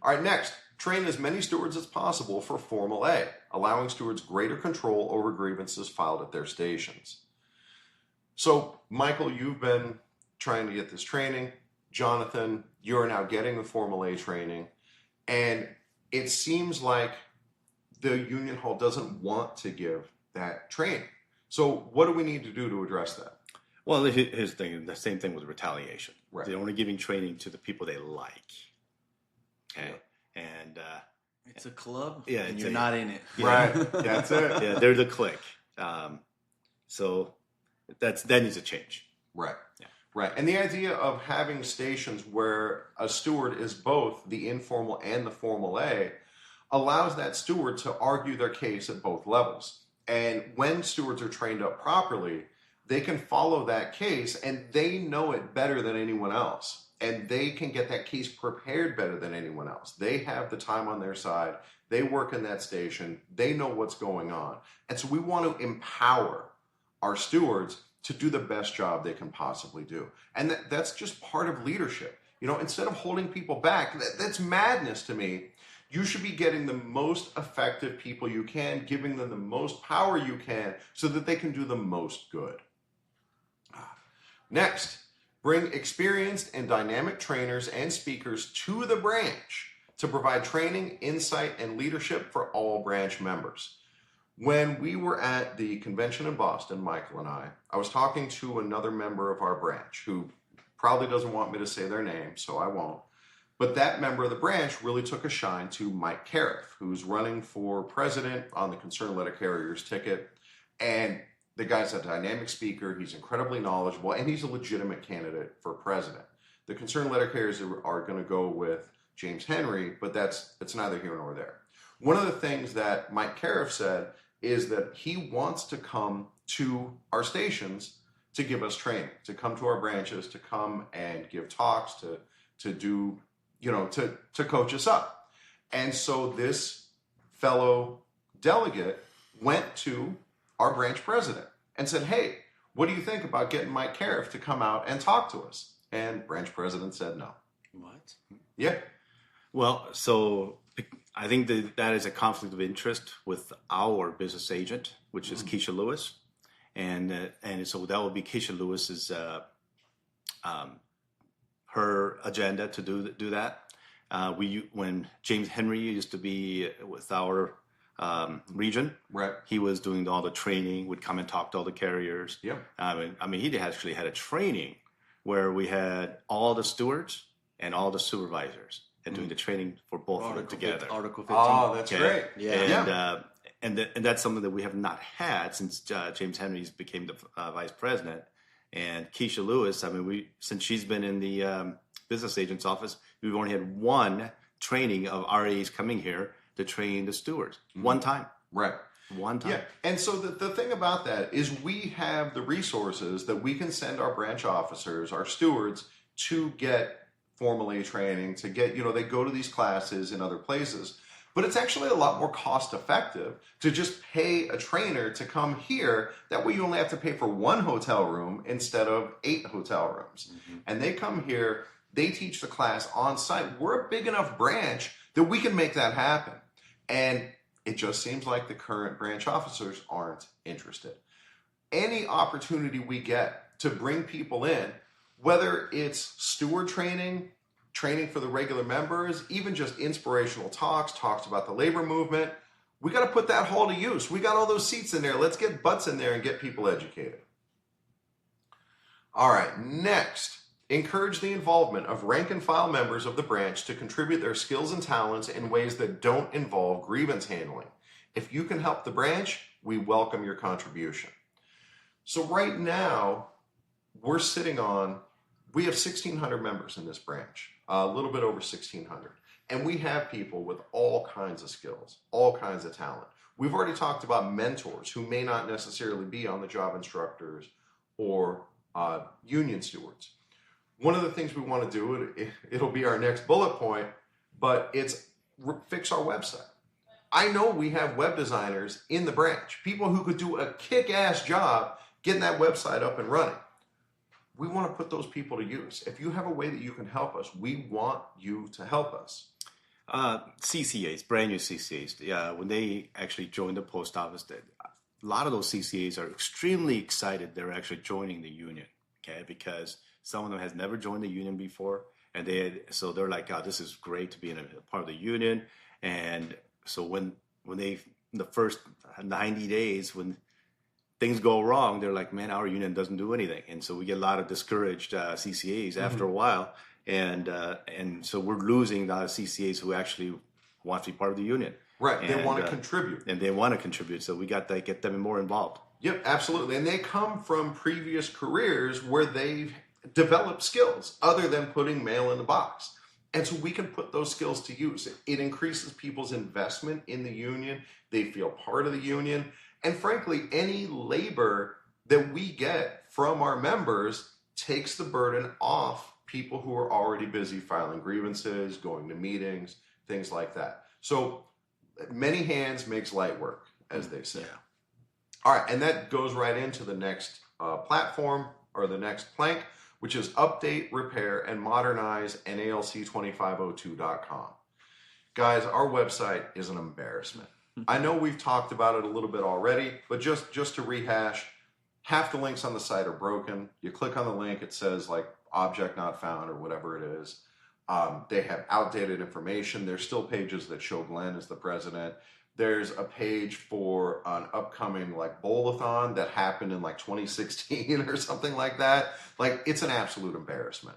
All right, next, train as many stewards as possible for Formal A, allowing stewards greater control over grievances filed at their stations. So, Michael, you've been trying to get this training. Jonathan, you're now getting the Formal A training. And it seems like the union hall doesn't want to give that training. So what do we need to do to address that? Well, here's the thing. The same thing with retaliation. Right. They're only giving training to the people they like. Okay. Yeah. And it's a club, yeah, and you're not in it. Right. That's it. Yeah, they're the clique. So that needs to change. Right. Yeah. Right. And the idea of having stations where a steward is both the informal and the Formal A allows that steward to argue their case at both levels. And when stewards are trained up properly, they can follow that case and they know it better than anyone else. And they can get that case prepared better than anyone else. They have the time on their side. They work in that station. They know what's going on. And so we want to empower our stewards to do the best job they can possibly do. And that's just part of leadership. Instead of holding people back, that's madness to me. You should be getting the most effective people you can, giving them the most power you can so that they can do the most good. Next, bring experienced and dynamic trainers and speakers to the branch to provide training, insight, and leadership for all branch members. When we were at the convention in Boston, Michael and I was talking to another member of our branch who probably doesn't want me to say their name, so I won't. But that member of the branch really took a shine to Mike Cariff, who's running for president on the Concerned Letter Carriers ticket. And the guy's a dynamic speaker. He's incredibly knowledgeable, and he's a legitimate candidate for president. The Concerned Letter Carriers are going to go with James Henry, but it's neither here nor there. One of the things that Mike Cariff said is that he wants to come to our stations to give us training, to come to our branches, to come and give talks, to do, to coach us up. And so this fellow delegate went to our branch president and said, "Hey, what do you think about getting Mike Cariff to come out and talk to us?" And branch president said no. What? Yeah. Well, so I think that is a conflict of interest with our business agent, which is Keisha Lewis. And so that will be Keisha Lewis's her agenda to do that. When James Henry used to be with our region, right, he was doing all the training, would come and talk to all the carriers. Yeah. I mean, he actually had a training where we had all the stewards and all the supervisors and doing the training for both of them together. Article 15. Oh, that's great. Yeah. And that's something that we have not had since James Henry became the vice president. And Keisha Lewis, I mean, since she's been in the business agent's office, we've only had one training of RAs coming here to train the stewards. One time. Right. One time. Yeah. And so the thing about that is we have the resources that we can send our branch officers, our stewards, to get Formal A training, to get, they go to these classes in other places. But it's actually a lot more cost effective to just pay a trainer to come here. That way you only have to pay for one hotel room instead of 8 hotel rooms. Mm-hmm. And they come here, they teach the class on site. We're a big enough branch that we can make that happen. And it just seems like the current branch officers aren't interested. Any opportunity we get to bring people in, whether it's steward training for the regular members, even just inspirational talks about the labor movement, we got to put that hall to use. We got all those seats in there. Let's get butts in there and get people educated. All right, next, encourage the involvement of rank and file members of the branch to contribute their skills and talents in ways that don't involve grievance handling. If you can help the branch, we welcome your contribution. So right now, we have 1,600 members in this branch, a little bit over 1,600. And we have people with all kinds of skills, all kinds of talent. We've already talked about mentors who may not necessarily be on the job instructors or union stewards. One of the things we want to do, it'll be our next bullet point, but it's fix our website. I know we have web designers in the branch, people who could do a kick-ass job getting that website up and running. We want to put those people to use. If you have a way that you can help us, we want you to help us. CCAs, brand new CCAs, when they actually join the post office, a lot of those CCAs are extremely excited they're actually joining the union, okay? Because some of them has never joined the union before, and so they're like, "Oh, this is great to be in a part of the union." And so when they, in the first 90 days, when things go wrong, they're like, "Man, our union doesn't do anything," and so we get a lot of discouraged CCAs after a while, and so we're losing the CCAs who actually want to be part of the union. Right, they want to contribute. And they want to contribute, so we got to get them more involved. Yep, absolutely. And they come from previous careers where they've developed skills other than putting mail in the box. And so we can put those skills to use. It increases people's investment in the union. They feel part of the union. And frankly, any labor that we get from our members takes the burden off people who are already busy filing grievances, going to meetings, things like that. So many hands makes light work, as they say. Yeah. All right, and that goes right into the next platform, or the next plank, which is update, repair, and modernize NALC2502.com. Guys, our website is an embarrassment. I know we've talked about it a little bit already, but just to rehash, half the links on the site are broken. You click on the link, it says like object not found or whatever it is. They have outdated information. There's still pages that show Glenn as the president. There's a page for an upcoming like bowl-a-thon that happened in like 2016 or something like that. Like, it's an absolute embarrassment.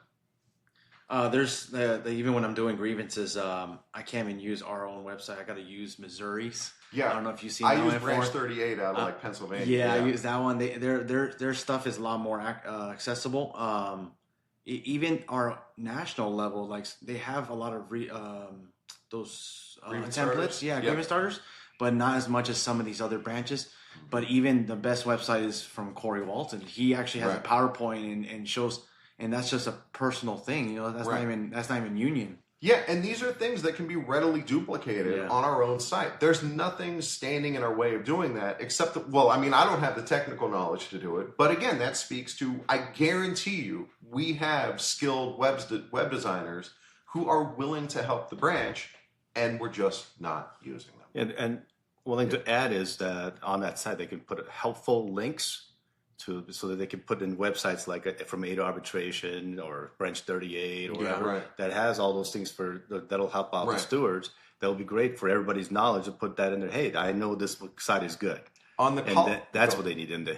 There's even when I'm doing grievances, I can't even use our own website. I got to use Missouri's. Yeah, I don't know if you've seen. I that use one Branch before. 38 out of like Pennsylvania. Yeah, I use that one. Their stuff is a lot more accessible. Even our national level, like they have a lot of those Grievance templates. starters? Yeah, Yep. grievance starters, but not as much as some of these other branches. But even the best website is from Corey Walton. He actually has Right. a PowerPoint and shows, and that's just a personal thing. You know, that's Right. not even union. Yeah, and these are things that can be readily duplicated on our own site. There's nothing standing in our way of doing that, except that, well, I mean, I don't have the technical knowledge to do it. But again, that speaks to, I guarantee you, we have skilled web designers who are willing to help the branch, and we're just not using them. And one thing to add is that on that site, they can put helpful links so that they can put in websites like from A to Arbitration or Branch 38 or whatever that has all those things that'll help out the stewards. That'll be great for everybody's knowledge to put that in there. Hey, I know this site is good. That's what they need in the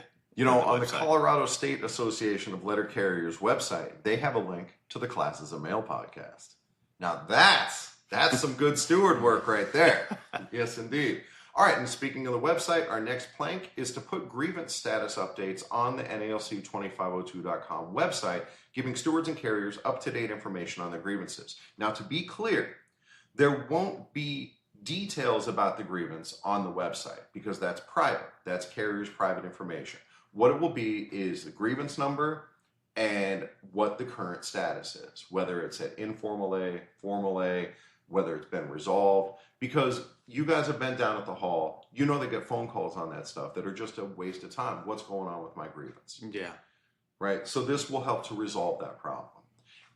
on the Colorado State Association of Letter Carriers website, they have a link to the Classes of Mail podcast. Now that's some good steward work right there. Yes, indeed. All right, and speaking of the website, our next plank is to put grievance status updates on the NALC2502.com website, giving stewards and carriers up-to-date information on their grievances. Now, to be clear, there won't be details about the grievance on the website because that's private. That's carriers' private information. What it will be is the grievance number and what the current status is, whether it's at informal A, formal A, whether it's been resolved, because you guys have been down at the hall. You know they get phone calls on that stuff that are just a waste of time. What's going on with my grievance? Yeah. Right? So this will help to resolve that problem.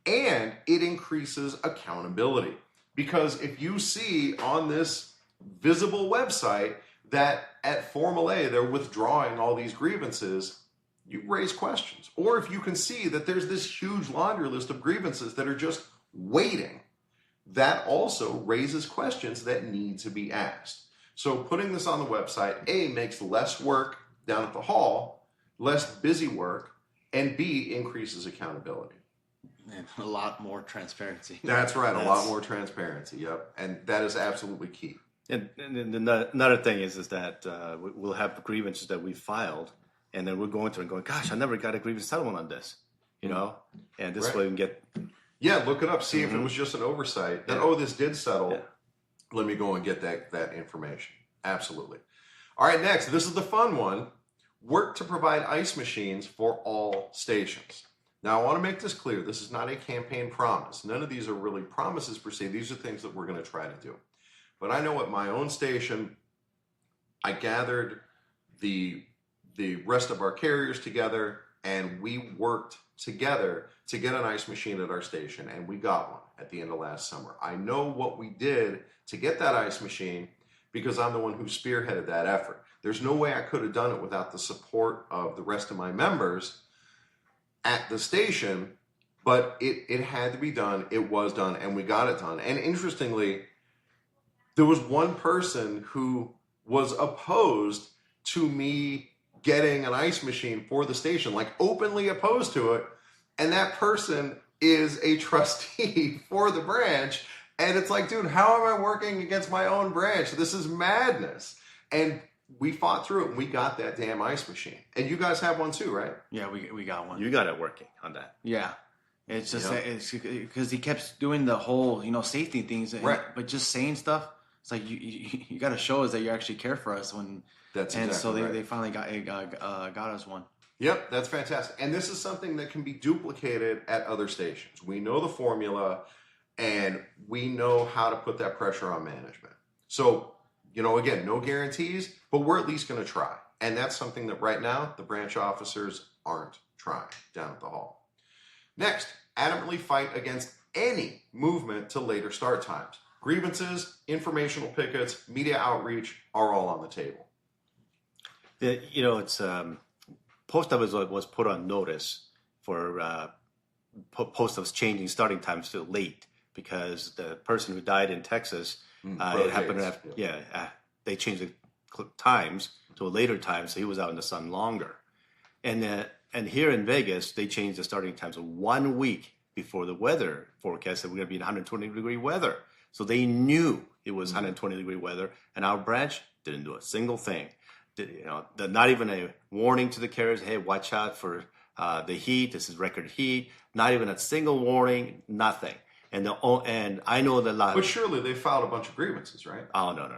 And it increases accountability. Because if you see on this visible website that at Formal A they're withdrawing all these grievances, you raise questions. Or if you can see that there's this huge laundry list of grievances that are just waiting, that also raises questions that need to be asked. So putting this on the website, A, makes less work down at the hall, less busy work, and B, increases accountability. And a lot more transparency. That's right, a lot more transparency, yep. And that is absolutely key. And another thing is that we'll have grievances that we filed, and then we're going through and going, gosh, I never got a grievance settlement on this, you know? And this way we can get... Yeah, look it up. See if it was just an oversight. That, this did settle. Yeah. Let me go and get that information. Absolutely. All right, next. This is the fun one. Work to provide ice machines for all stations. Now, I want to make this clear. This is not a campaign promise. None of these are really promises per se. These are things that we're going to try to do. But I know at my own station, I gathered the rest of our carriers together, and we worked together to get an ice machine at our station, and we got one at the end of last summer. I know what we did to get that ice machine because I'm the one who spearheaded that effort. There's no way I could have done it without the support of the rest of my members at the station, but it had to be done. It was done, and we got it done. And interestingly, there was one person who was opposed to me getting an ice machine for the station, like openly opposed to it. And that person is a trustee for the branch. And it's like, dude, how am I working against my own branch? This is madness. And we fought through it, and we got that damn ice machine. And you guys have one too, right? Yeah, we got one. You got it working on that. Yeah. It's just it's because he kept doing the whole, safety things, right? But just saying stuff. It's like you got to show us that you actually care for us. That's and exactly so right. they finally got us one. Yep, that's fantastic. And this is something that can be duplicated at other stations. We know the formula, and we know how to put that pressure on management. So, again, no guarantees, but we're at least going to try. And that's something that right now the branch officers aren't trying down at the hall. Next, adamantly fight against any movement to later start times. Grievances, informational pickets, media outreach are all on the table. It's post office was put on notice for post office changing starting times to late because the person who died in Texas, it happened to have, they changed the times to a later time, so he was out in the sun longer. And here in Vegas, they changed the starting times 1 week before the weather forecast that we're going to be in 120-degree weather. So they knew it was 120-degree weather, and our branch didn't do a single thing. Not even a warning to the carriers, hey, watch out for the heat. This is record heat. Not even a single warning, nothing. And I know that But surely they filed a bunch of grievances, right? Oh, no.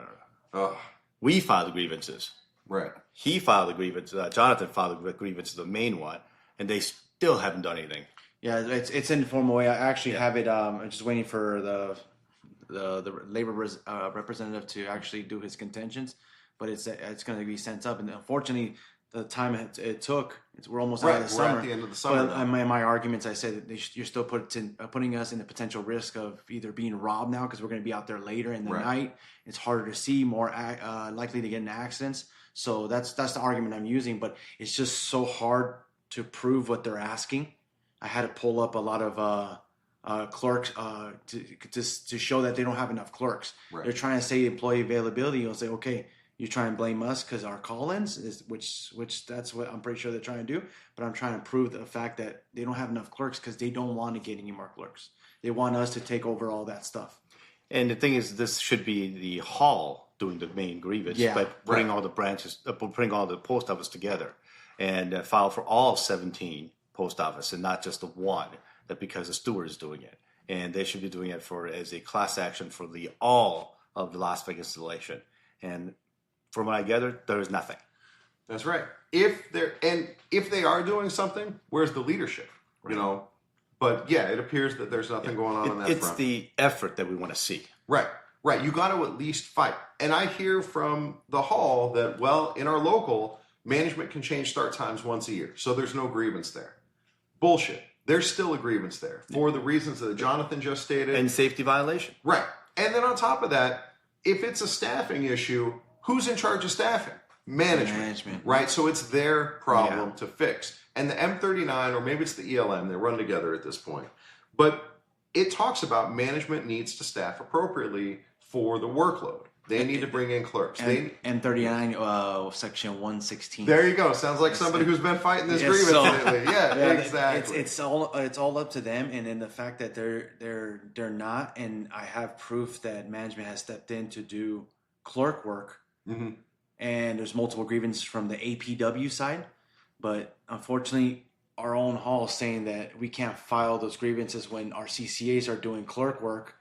Oh. We filed the grievances. Right. He filed the grievance. Jonathan filed the grievance, the main one, and they still haven't done anything. Yeah, it's in a formal way. I actually have it. I'm just waiting for the labor representative to actually do his contentions, but it's going to be sent up. And unfortunately, the time it took, we're almost out of the summer. We're at the end of the summer. But in my arguments, I said that you're still putting us in the potential risk of either being robbed now because we're going to be out there later in the night. It's harder to see, more likely to get in accidents. So that's the argument I'm using. But it's just so hard to prove what they're asking. I had to pull up a lot of clerks to show that they don't have enough clerks. Right. They're trying to say employee availability. You'll say, okay, you try and blame us because our call-ins is which that's what I'm pretty sure they're trying to do. But I'm trying to prove the fact that they don't have enough clerks because they don't want to get any more clerks. They want us to take over all that stuff. And the thing is, this should be the hall doing the main grievance, but putting all the branches, putting all the post office together, and file for all 17 post office and not just the one. That because the steward is doing it, and they should be doing it as a class action for all of the Las Vegas installation. And from what I gathered, there is nothing. That's right. If they are doing something, where's the leadership? Right. But yeah, it appears that there's nothing going on that front. It's the effort that we want to see. Right. You got to at least fight. And I hear from the hall that, well, in our local, management can change start times once a year, so there's no grievance there. Bullshit. There's still a grievance there for the reasons that Jonathan just stated. And safety violation. Right. And then on top of that, if it's a staffing issue, who's in charge of staffing? Management. Right? So it's their problem to fix. And the M39, or maybe it's the ELM, they run together at this point. But it talks about management needs to staff appropriately for the workload. They need to bring in clerks. M39, section 116. There you go. Sounds like somebody who's been fighting this grievance lately. Yeah, exactly. It's all up to them, and then the fact that they're not, and I have proof that management has stepped in to do clerk work, Mm-hmm. and there's multiple grievances from the APW side, but unfortunately, our own hall is saying that we can't file those grievances when our CCAs are doing clerk work.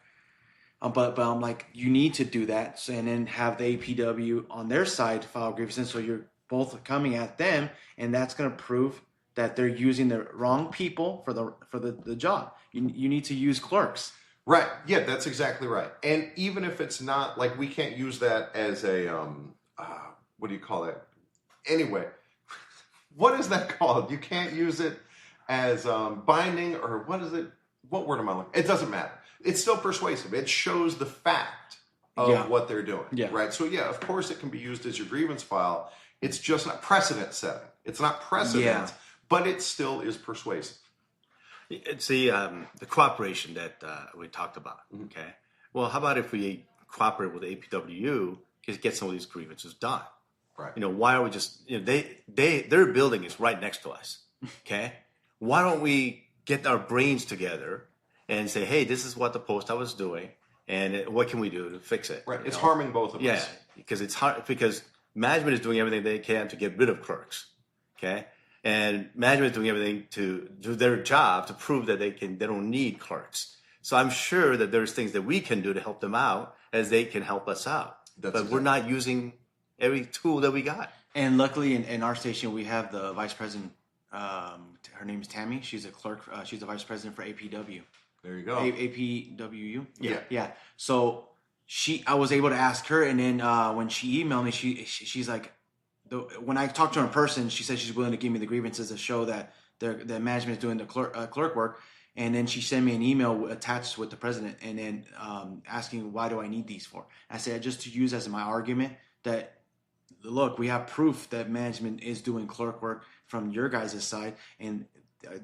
But I'm like, you need to do that, and then have the APW on their side file grievances, so you're both coming at them, and that's going to prove that they're using the wrong people for the job. You need to use clerks. Right. Yeah, that's exactly right. And even if it's not like we can't use that as a what do you call that? Anyway, what is that called? You can't use it as binding, or what is it? What word am I looking? It doesn't matter. It's still persuasive. It shows the fact of what they're doing. Yeah. Right. So yeah, of course it can be used as your grievance file. It's just not precedent setting. It's not precedent, but it still is persuasive. It's the cooperation that we talked about. Okay. Well, how about if we cooperate with APWU to get some of these grievances done? Right. Why are we just their building is right next to us. Okay. Why don't we get our brains together and say, hey, this is what the post office is doing, and what can we do to fix it? Right. It's harming both of us. Yeah, because it's hard because management is doing everything they can to get rid of clerks. Okay. And management is doing everything to do their job to prove that they don't need clerks. So I'm sure that there's things that we can do to help them out as they can help us out. We're not using every tool that we got. And luckily in our station, we have the vice president. Her name is Tammy. She's a clerk. She's the vice president for APW. There you go. APWU? Yeah. Yeah. So I was able to ask her, and then when she emailed me, she's like, when I talked to her in person, she said she's willing to give me the grievances to show that the management is doing the clerk work. And then she sent me an email attached with the president, and then asking, why do I need these for? I said, just to use as my argument that, look, we have proof that management is doing clerk work from your guys' side, and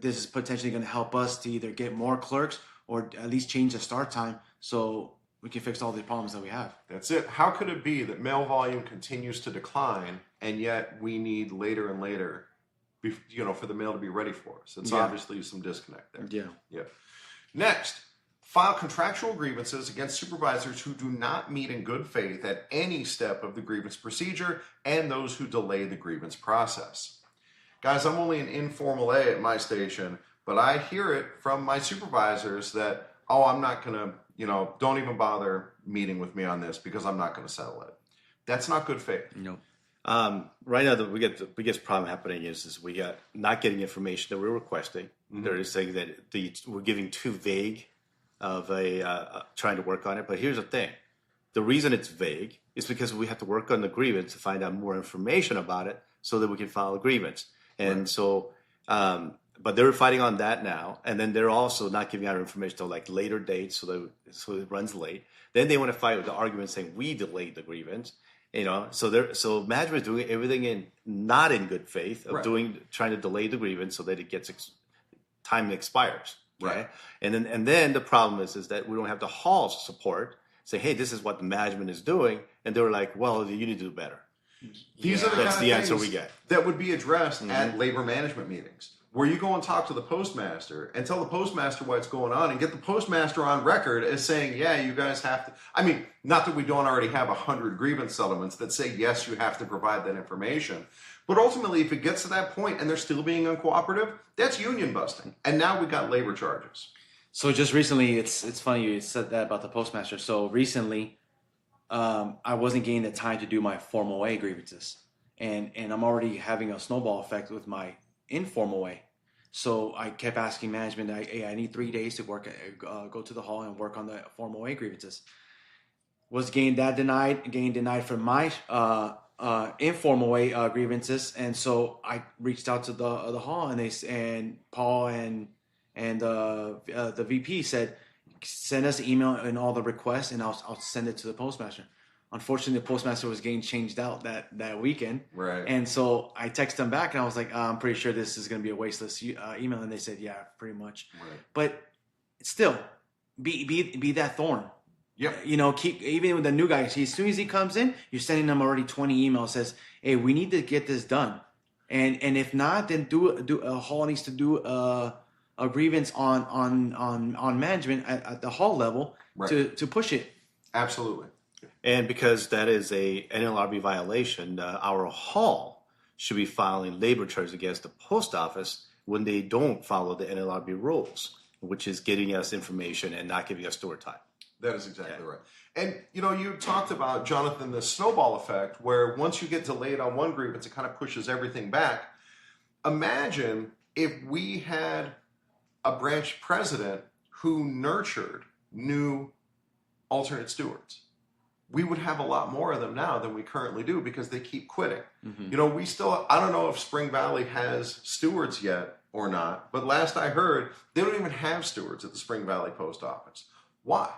this is potentially going to help us to either get more clerks or at least change the start time so we can fix all the problems that we have. That's it. How could it be that mail volume continues to decline, and yet we need later and later, for the mail to be ready for us? It's obviously some disconnect there. Yeah. Next, file contractual grievances against supervisors who do not meet in good faith at any step of the grievance procedure and those who delay the grievance process. Guys, I'm only an informal A at my station, but I hear it from my supervisors that, I'm not going to, don't even bother meeting with me on this because I'm not going to settle it. That's not good faith. No. Right now, the biggest problem happening is we got not getting information that we're requesting. Mm-hmm. They're saying that we're giving too vague of trying to work on it. But here's the thing. The reason it's vague is because we have to work on the grievance to find out more information about it so that we can file a grievance. And so, but they're fighting on that now. And then they're also not giving out information till like later dates so it runs late. Then they want to fight with the argument saying we delayed the grievance. So management is doing everything not in good faith of trying to delay the grievance so that it gets time expires. Okay? Right. And then the problem is that we don't have the hall's support. Say, hey, this is what the management is doing, and they're like, well, you need to do better. These are the That's kind the of answer things we get. that would be addressed at labor management meetings, where you go and talk to the postmaster and tell the postmaster what's going on and get the postmaster on record as saying, yeah, you guys have to. I mean, not that we don't already have 100 grievance settlements that say, yes, you have to provide that information. But ultimately, if it gets to that point and they're still being uncooperative, that's union busting. And now we got labor charges. So just recently, it's funny you said that about the postmaster. So recently, I wasn't getting the time to do my formal way grievances. And I'm already having a snowball effect with my informal way. So I kept asking management, hey, I need 3 days to work, go to the hall and work on the formal way grievances. Was getting denied for my informal way grievances. And so I reached out to the hall, and Paul and the VP said, send us an email and all the requests, and I'll send it to the postmaster. Unfortunately, the postmaster was getting changed out that weekend. Right. And so I texted them back, and I was like, I'm pretty sure this is going to be a wasteless email. And they said, yeah, pretty much. Right. But still, be that thorn. Yep. Keep, even with the new guy, as soon as he comes in, you're sending them already 20 emails says, hey, we need to get this done. And if not, then a hall needs to do a grievance on management at the hall level to push it. Absolutely. And because that is a NLRB violation, our hall should be filing labor charges against the post office when they don't follow the NLRB rules, which is getting us information and not giving us store time. That is exactly right. And, you talked about, Jonathan, the snowball effect, where once you get delayed on one grievance, it kind of pushes everything back. Imagine if we had a branch president who nurtured new alternate stewards. We would have a lot more of them now than we currently do because they keep quitting. We still, I don't know if Spring Valley has stewards yet or not, but last I heard, they don't even have stewards at the Spring Valley Post Office. Why?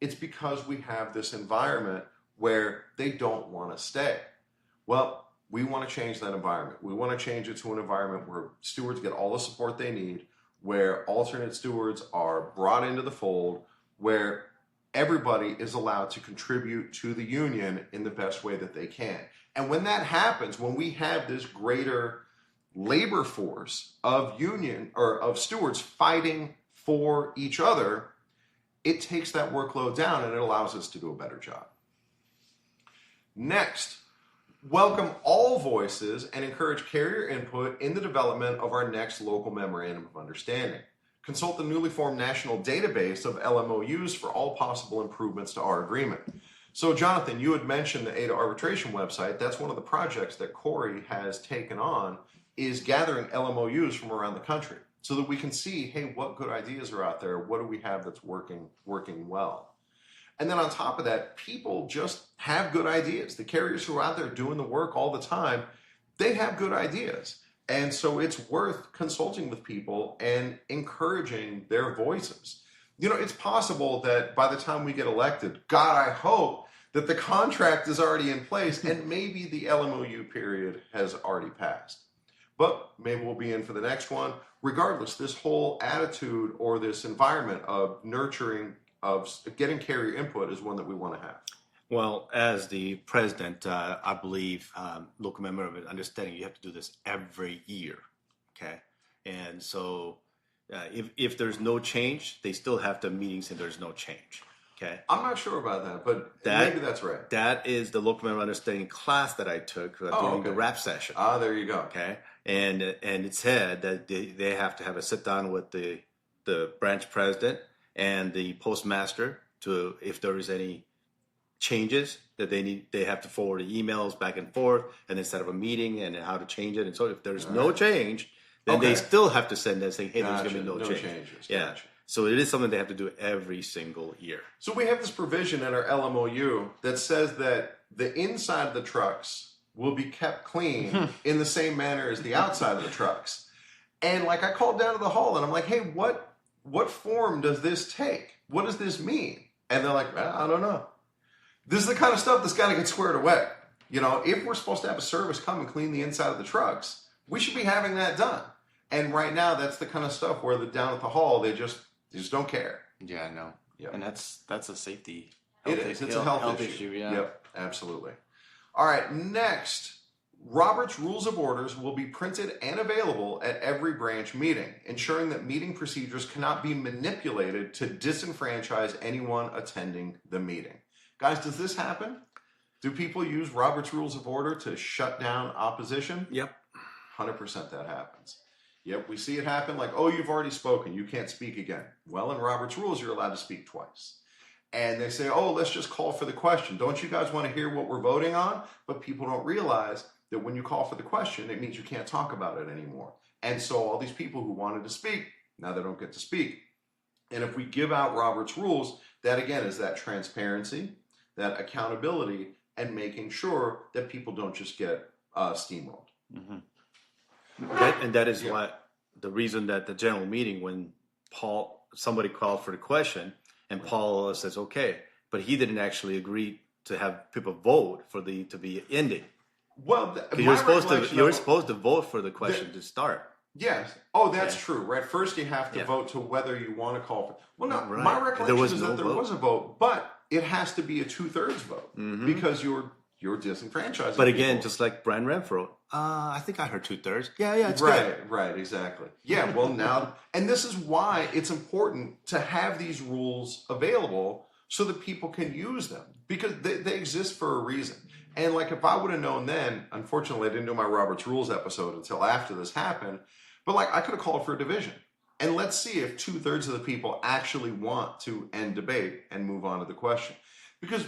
It's because we have this environment where they don't want to stay. Well, we want to change that environment. We want to change it to an environment where stewards get all the support they need, where alternate stewards are brought into the fold, where everybody is allowed to contribute to the union in the best way that they can. And when that happens, when we have this greater labor force of union or of stewards fighting for each other, it takes that workload down and it allows us to do a better job. Next, welcome all voices and encourage carrier input in the development of our next local memorandum of understanding. Consult the newly formed national database of LMOUs for all possible improvements to our agreement. So, Jonathan, you had mentioned the ADA arbitration website. That's one of the projects that Corey has taken on, is gathering LMOUs from around the country so that we can see, hey, what good ideas are out there? What do we have that's working well? And then on top of that, people just have good ideas. The carriers who are out there doing the work all the time, they have good ideas. And so it's worth consulting with people and encouraging their voices. It's possible that by the time we get elected, God, I hope that the contract is already in place and maybe the LMOU period has already passed. But maybe we'll be in for the next one. Regardless, this whole attitude or this environment of nurturing, of getting carrier input is one that we want to have. Well, as the president, I believe local member of understanding, you have to do this every year, okay? And so if there's no change, they still have the meetings and there's no change, okay? I'm not sure about that, but maybe that's right. That is the local member understanding class that I took during the RAP session. Ah, there you go. Okay, and it said that they have to have a sit down with the branch president and the postmaster to, if there is any changes that they have to forward the emails back and forth and then set up a meeting and how to change it. And so if there's no change, then they still have to send that saying, hey, there's going to be no change. Changes. Yeah. Gotcha. So it is something they have to do every single year. So we have this provision in our LMOU that says that the inside of the trucks will be kept clean in the same manner as the outside of the trucks. And like I called down to the hall and I'm like, hey, what form does this take? What does this mean? And they're like, I don't know. This is the kind of stuff that's got to get squared away. If we're supposed to have a service come and clean the inside of the trucks, we should be having that done. And right now, that's the kind of stuff where down at the hall, they just don't care. Yeah, I know. Yep. And that's a safety. It is. It's a health issue. Yeah. Yep, absolutely. All right, next. Robert's Rules of Orders will be printed and available at every branch meeting, ensuring that meeting procedures cannot be manipulated to disenfranchise anyone attending the meeting. Guys, does this happen? Do people use Robert's Rules of Order to shut down opposition? Yep. 100% that happens. Yep, we see it happen like, oh, you've already spoken. You can't speak again. Well, in Robert's Rules, you're allowed to speak twice. And they say, oh, let's just call for the question. Don't you guys want to hear what we're voting on? But people don't realize that when you call for the question, it means you can't talk about it anymore. And so all these people who wanted to speak, now they don't get to speak. And if we give out Robert's Rules, that again is that transparency, that accountability, and making sure that people don't just get steamrolled. That is why the reason that the general meeting, when somebody called for the question, and Paul says okay, but he didn't actually agree to have people vote for to be ending. Well, you're supposed to vote for the question to start. Yes. Oh, that's true. Right. First, you have to vote to whether you want to call for. Well, no. Right. My recollection is that there was a vote, but it has to be a 2/3 vote because you're disenfranchising. But again, people. Just like Brian Renfro, I think I heard 2/3. Yeah, it's right, good. Right, exactly. Yeah. Well, now, and this is why it's important to have these rules available so that people can use them, because they exist for a reason. And like, if I would have known then, unfortunately, I didn't do my Robert's Rules episode until after this happened, but like, I could have called for a division. And let's see if 2/3 of the people actually want to end debate and move on to the question. Because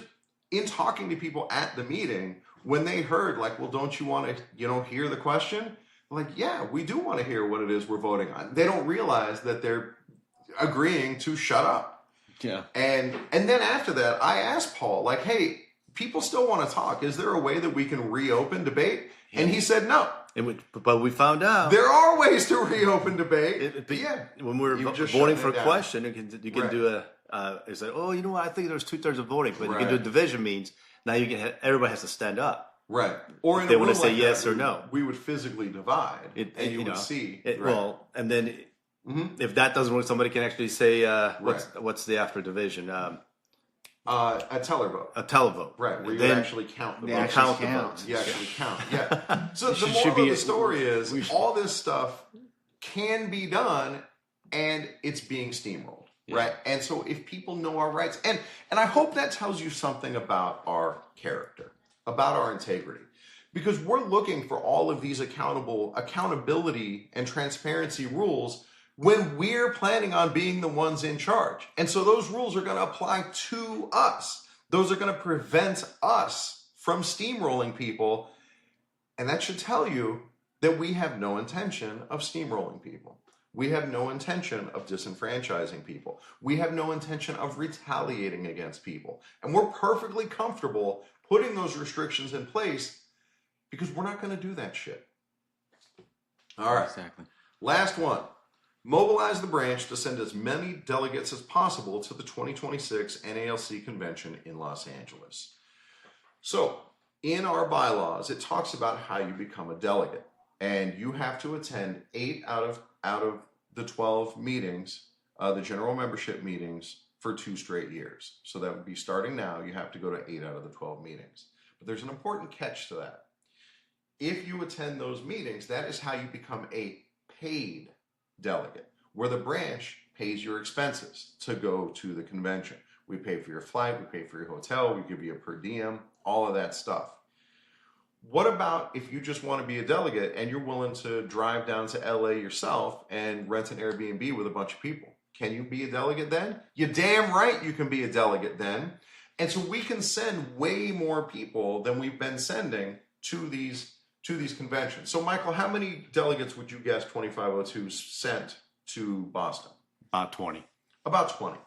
in talking to people at the meeting, when they heard like, well, don't you want to, hear the question? Like, yeah, we do want to hear what it is we're voting on. They don't realize that they're agreeing to shut up. Yeah. And then after that, I asked Paul, like, hey, people still want to talk. Is there a way that we can reopen debate? And he said no. But we found out There are ways to reopen debate. when we're voting for a question, you can do a. It's like, oh, you know what? I think there's 2/3 of voting, but you can do a division means now everybody has to stand up. Right. Or if they want to say yes or no. We would physically divide, and you would see. Well, and then if that doesn't work, somebody can actually say, what's the after division? A teller vote. A televote. Right, where you actually count the votes. Count the votes. You actually count, yeah. So the moral of the story is all this stuff can be done, and it's being steamrolled, right? And so if people know our rights, and I hope that tells you something about our character, about our integrity, because we're looking for all of these accountability and transparency rules when we're planning on being the ones in charge. And so those rules are going to apply to us. Those are going to prevent us from steamrolling people. And that should tell you that we have no intention of steamrolling people. We have no intention of disenfranchising people. We have no intention of retaliating against people. And we're perfectly comfortable putting those restrictions in place because we're not going to do that shit. All right. Exactly. Last one. Mobilize the branch to send as many delegates as possible to the 2026 NALC convention in Los Angeles. So, in our bylaws, it talks about how you become a delegate, and you have to attend 8 out of the 12 meetings, the general membership meetings, for 2 straight years. So that would be starting now. You have to go to 8 out of the 12 meetings. But there's an important catch to that. If you attend those meetings, that is how you become a paid delegate, where the branch pays your expenses to go to the convention. We pay for your flight, we pay for your hotel, we give you a per diem, all of that stuff. What about if you just want to be a delegate and you're willing to drive down to LA yourself and rent an Airbnb with a bunch of people? Can you be a delegate then? You're damn right you can be a delegate then. And so we can send way more people than we've been sending to these conventions. So, Michael, how many delegates would you guess 2502 sent to Boston? About 20. About 20.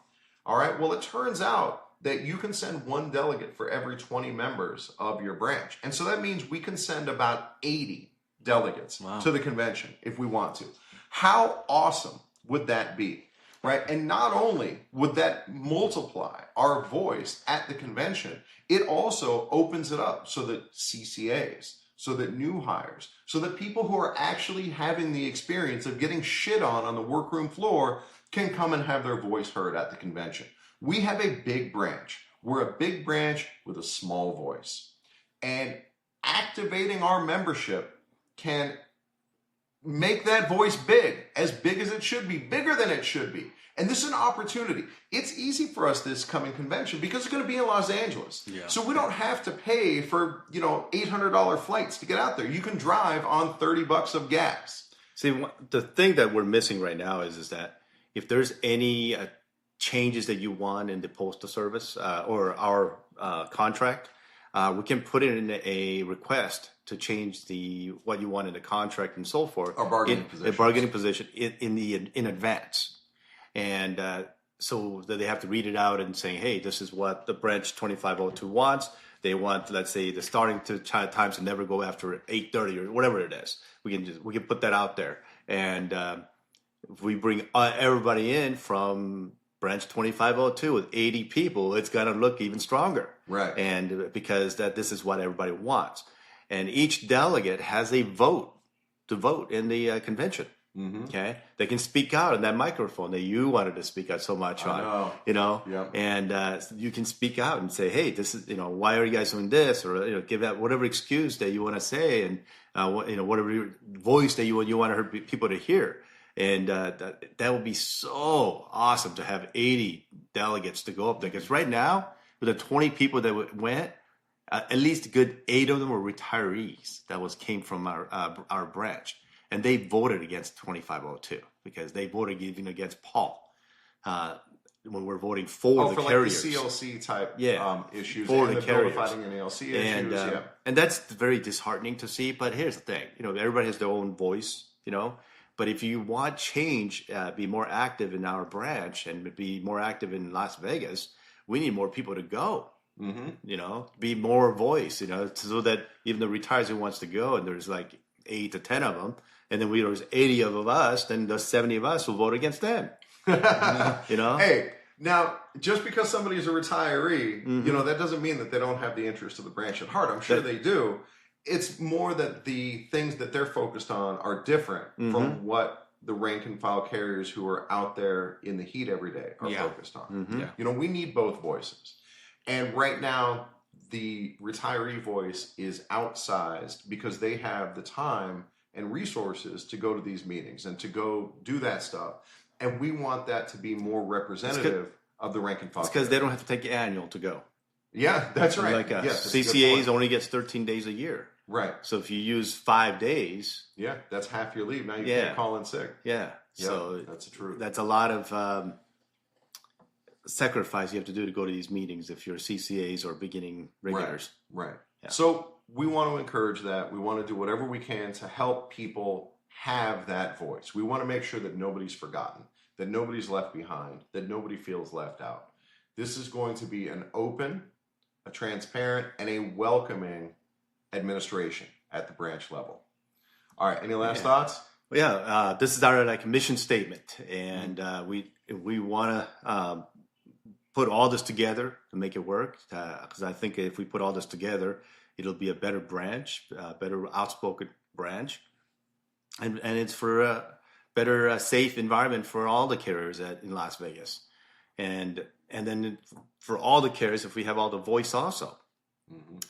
All right. Well, it turns out that you can send 1 delegate for every 20 members of your branch. And so that means we can send about 80 delegates to the convention if we want to. How awesome would that be? Right? And not only would that multiply our voice at the convention, it also opens it up so that CCAs, so that new hires, so that people who are actually having the experience of getting shit on the workroom floor can come and have their voice heard at the convention. We have a big branch. We're a big branch with a small voice. And activating our membership can make that voice big as it should be, bigger than it should be. And this is an opportunity. It's easy for us this coming convention because it's going to be in Los Angeles. Yeah. So we don't have to pay for, $800 flights to get out there. You can drive on $30 of gas. See, the thing that we're missing right now is that if there's any changes that you want in the postal service or our contract, we can put it in a request to change what you want in the contract and so forth. A bargaining position in advance. And so that they have to read it out and saying, hey, this is what the branch 2502 wants. They want, let's say, the starting times to never go after 8:30 or whatever it is. We can put that out there. And if we bring everybody in from branch 2502 with 80 people, it's going to look even stronger. Right. And because this is what everybody wants. And each delegate has a vote to vote in the convention. Mm-hmm. Okay, they can speak out on that microphone that you wanted to speak out so much on, Yep. And you can speak out and say, hey, this is, why are you guys doing this? Or, give that whatever excuse that you want to say and, whatever voice that you want people to hear. And that would be so awesome to have 80 delegates to go up there. Because right now, with the 20 people that went, at least a good 8 of them were retirees that came from our branch. And they voted against 2502 because they voted even against Paul when we're voting for the for carriers. Like the CLC type issues for and the the carriers. bill of fighting NALC issues. And that's very disheartening to see. But here's the thing, everybody has their own voice, But if you want change, be more active in our branch and be more active in Las Vegas, we need more people to go. Be more voice, so that even the retirees who wants to go, and there's like 8 to 10 of them, and then there's 80 of us, then the 70 of us will vote against them. Hey, now just because somebody's a retiree, that doesn't mean that they don't have the interest of the branch at heart. I'm sure they do. It's more that the things that they're focused on are different from what the rank and file carriers who are out there in the heat every day are focused on. We need both voices. And right now, the retiree voice is outsized because they have the time and resources to go to these meetings and to go do that stuff. And we want that to be more representative of the rank and file. It's because they don't have to take annual to go. Yeah, that's right. Like CCAs only gets 13 days a year. Right. So if you use 5 days. Yeah, that's half your leave. Now you can't call in sick. Yeah. Yep, so that's the truth. That's a lot of sacrifice you have to do to go to these meetings if you're CCAs or beginning regulars. Right. Yeah. So we want to encourage that. We want to do whatever we can to help people have that voice. We want to make sure that nobody's forgotten, that nobody's left behind, that nobody feels left out. This is going to be an open, a transparent, and a welcoming administration at the branch level. All right. Any last thoughts? Well, this is our mission statement, and we want to put all this together to make it work. Because I think if we put all this together, it'll be a better branch, a better outspoken branch, and it's for a better, safe environment for all the carriers in Las Vegas, and then for all the carriers, if we have all the voice also.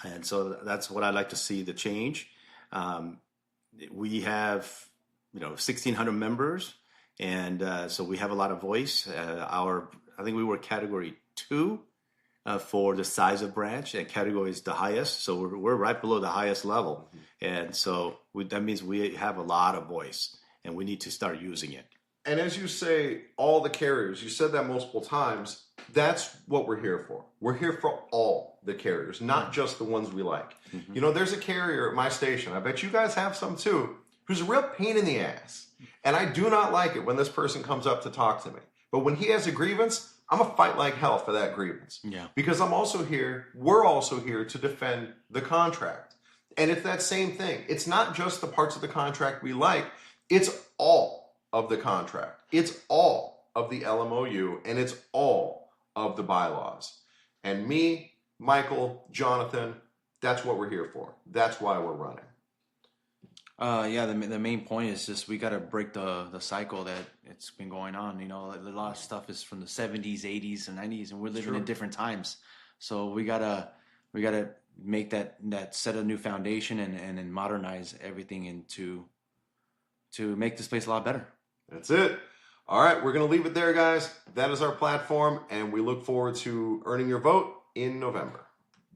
And so that's what I'd like to see the change. We have 1,600 members, and so we have a lot of voice. I think we were category 2 for the size of branch, and category is the highest, so we're right below the highest level. And so that means we have a lot of voice, and we need to start using it. And as you say, all the carriers, you said that multiple times, that's what we're here for. We're here for all the carriers, not just the ones we like. There's a carrier at my station, I bet you guys have some too, who's a real pain in the ass. And I do not like it when this person comes up to talk to me. But when he has a grievance, I'm going to fight like hell for that grievance. Yeah. Because we're also here to defend the contract. And it's that same thing. It's not just the parts of the contract we like, it's all of the contract. It's all of the LMOU, and it's all of the bylaws. And me, Michael, Jonathan, that's what we're here for. That's why we're running. The main point is just we got to break the cycle that it's been going on. A lot of stuff is from the 70s, 80s, and 90s, and we're living in different times. So we gotta make that set a new foundation and modernize everything to make this place a lot better. That's it. All right, we're going to leave it there, guys. That is our platform, and we look forward to earning your vote in November.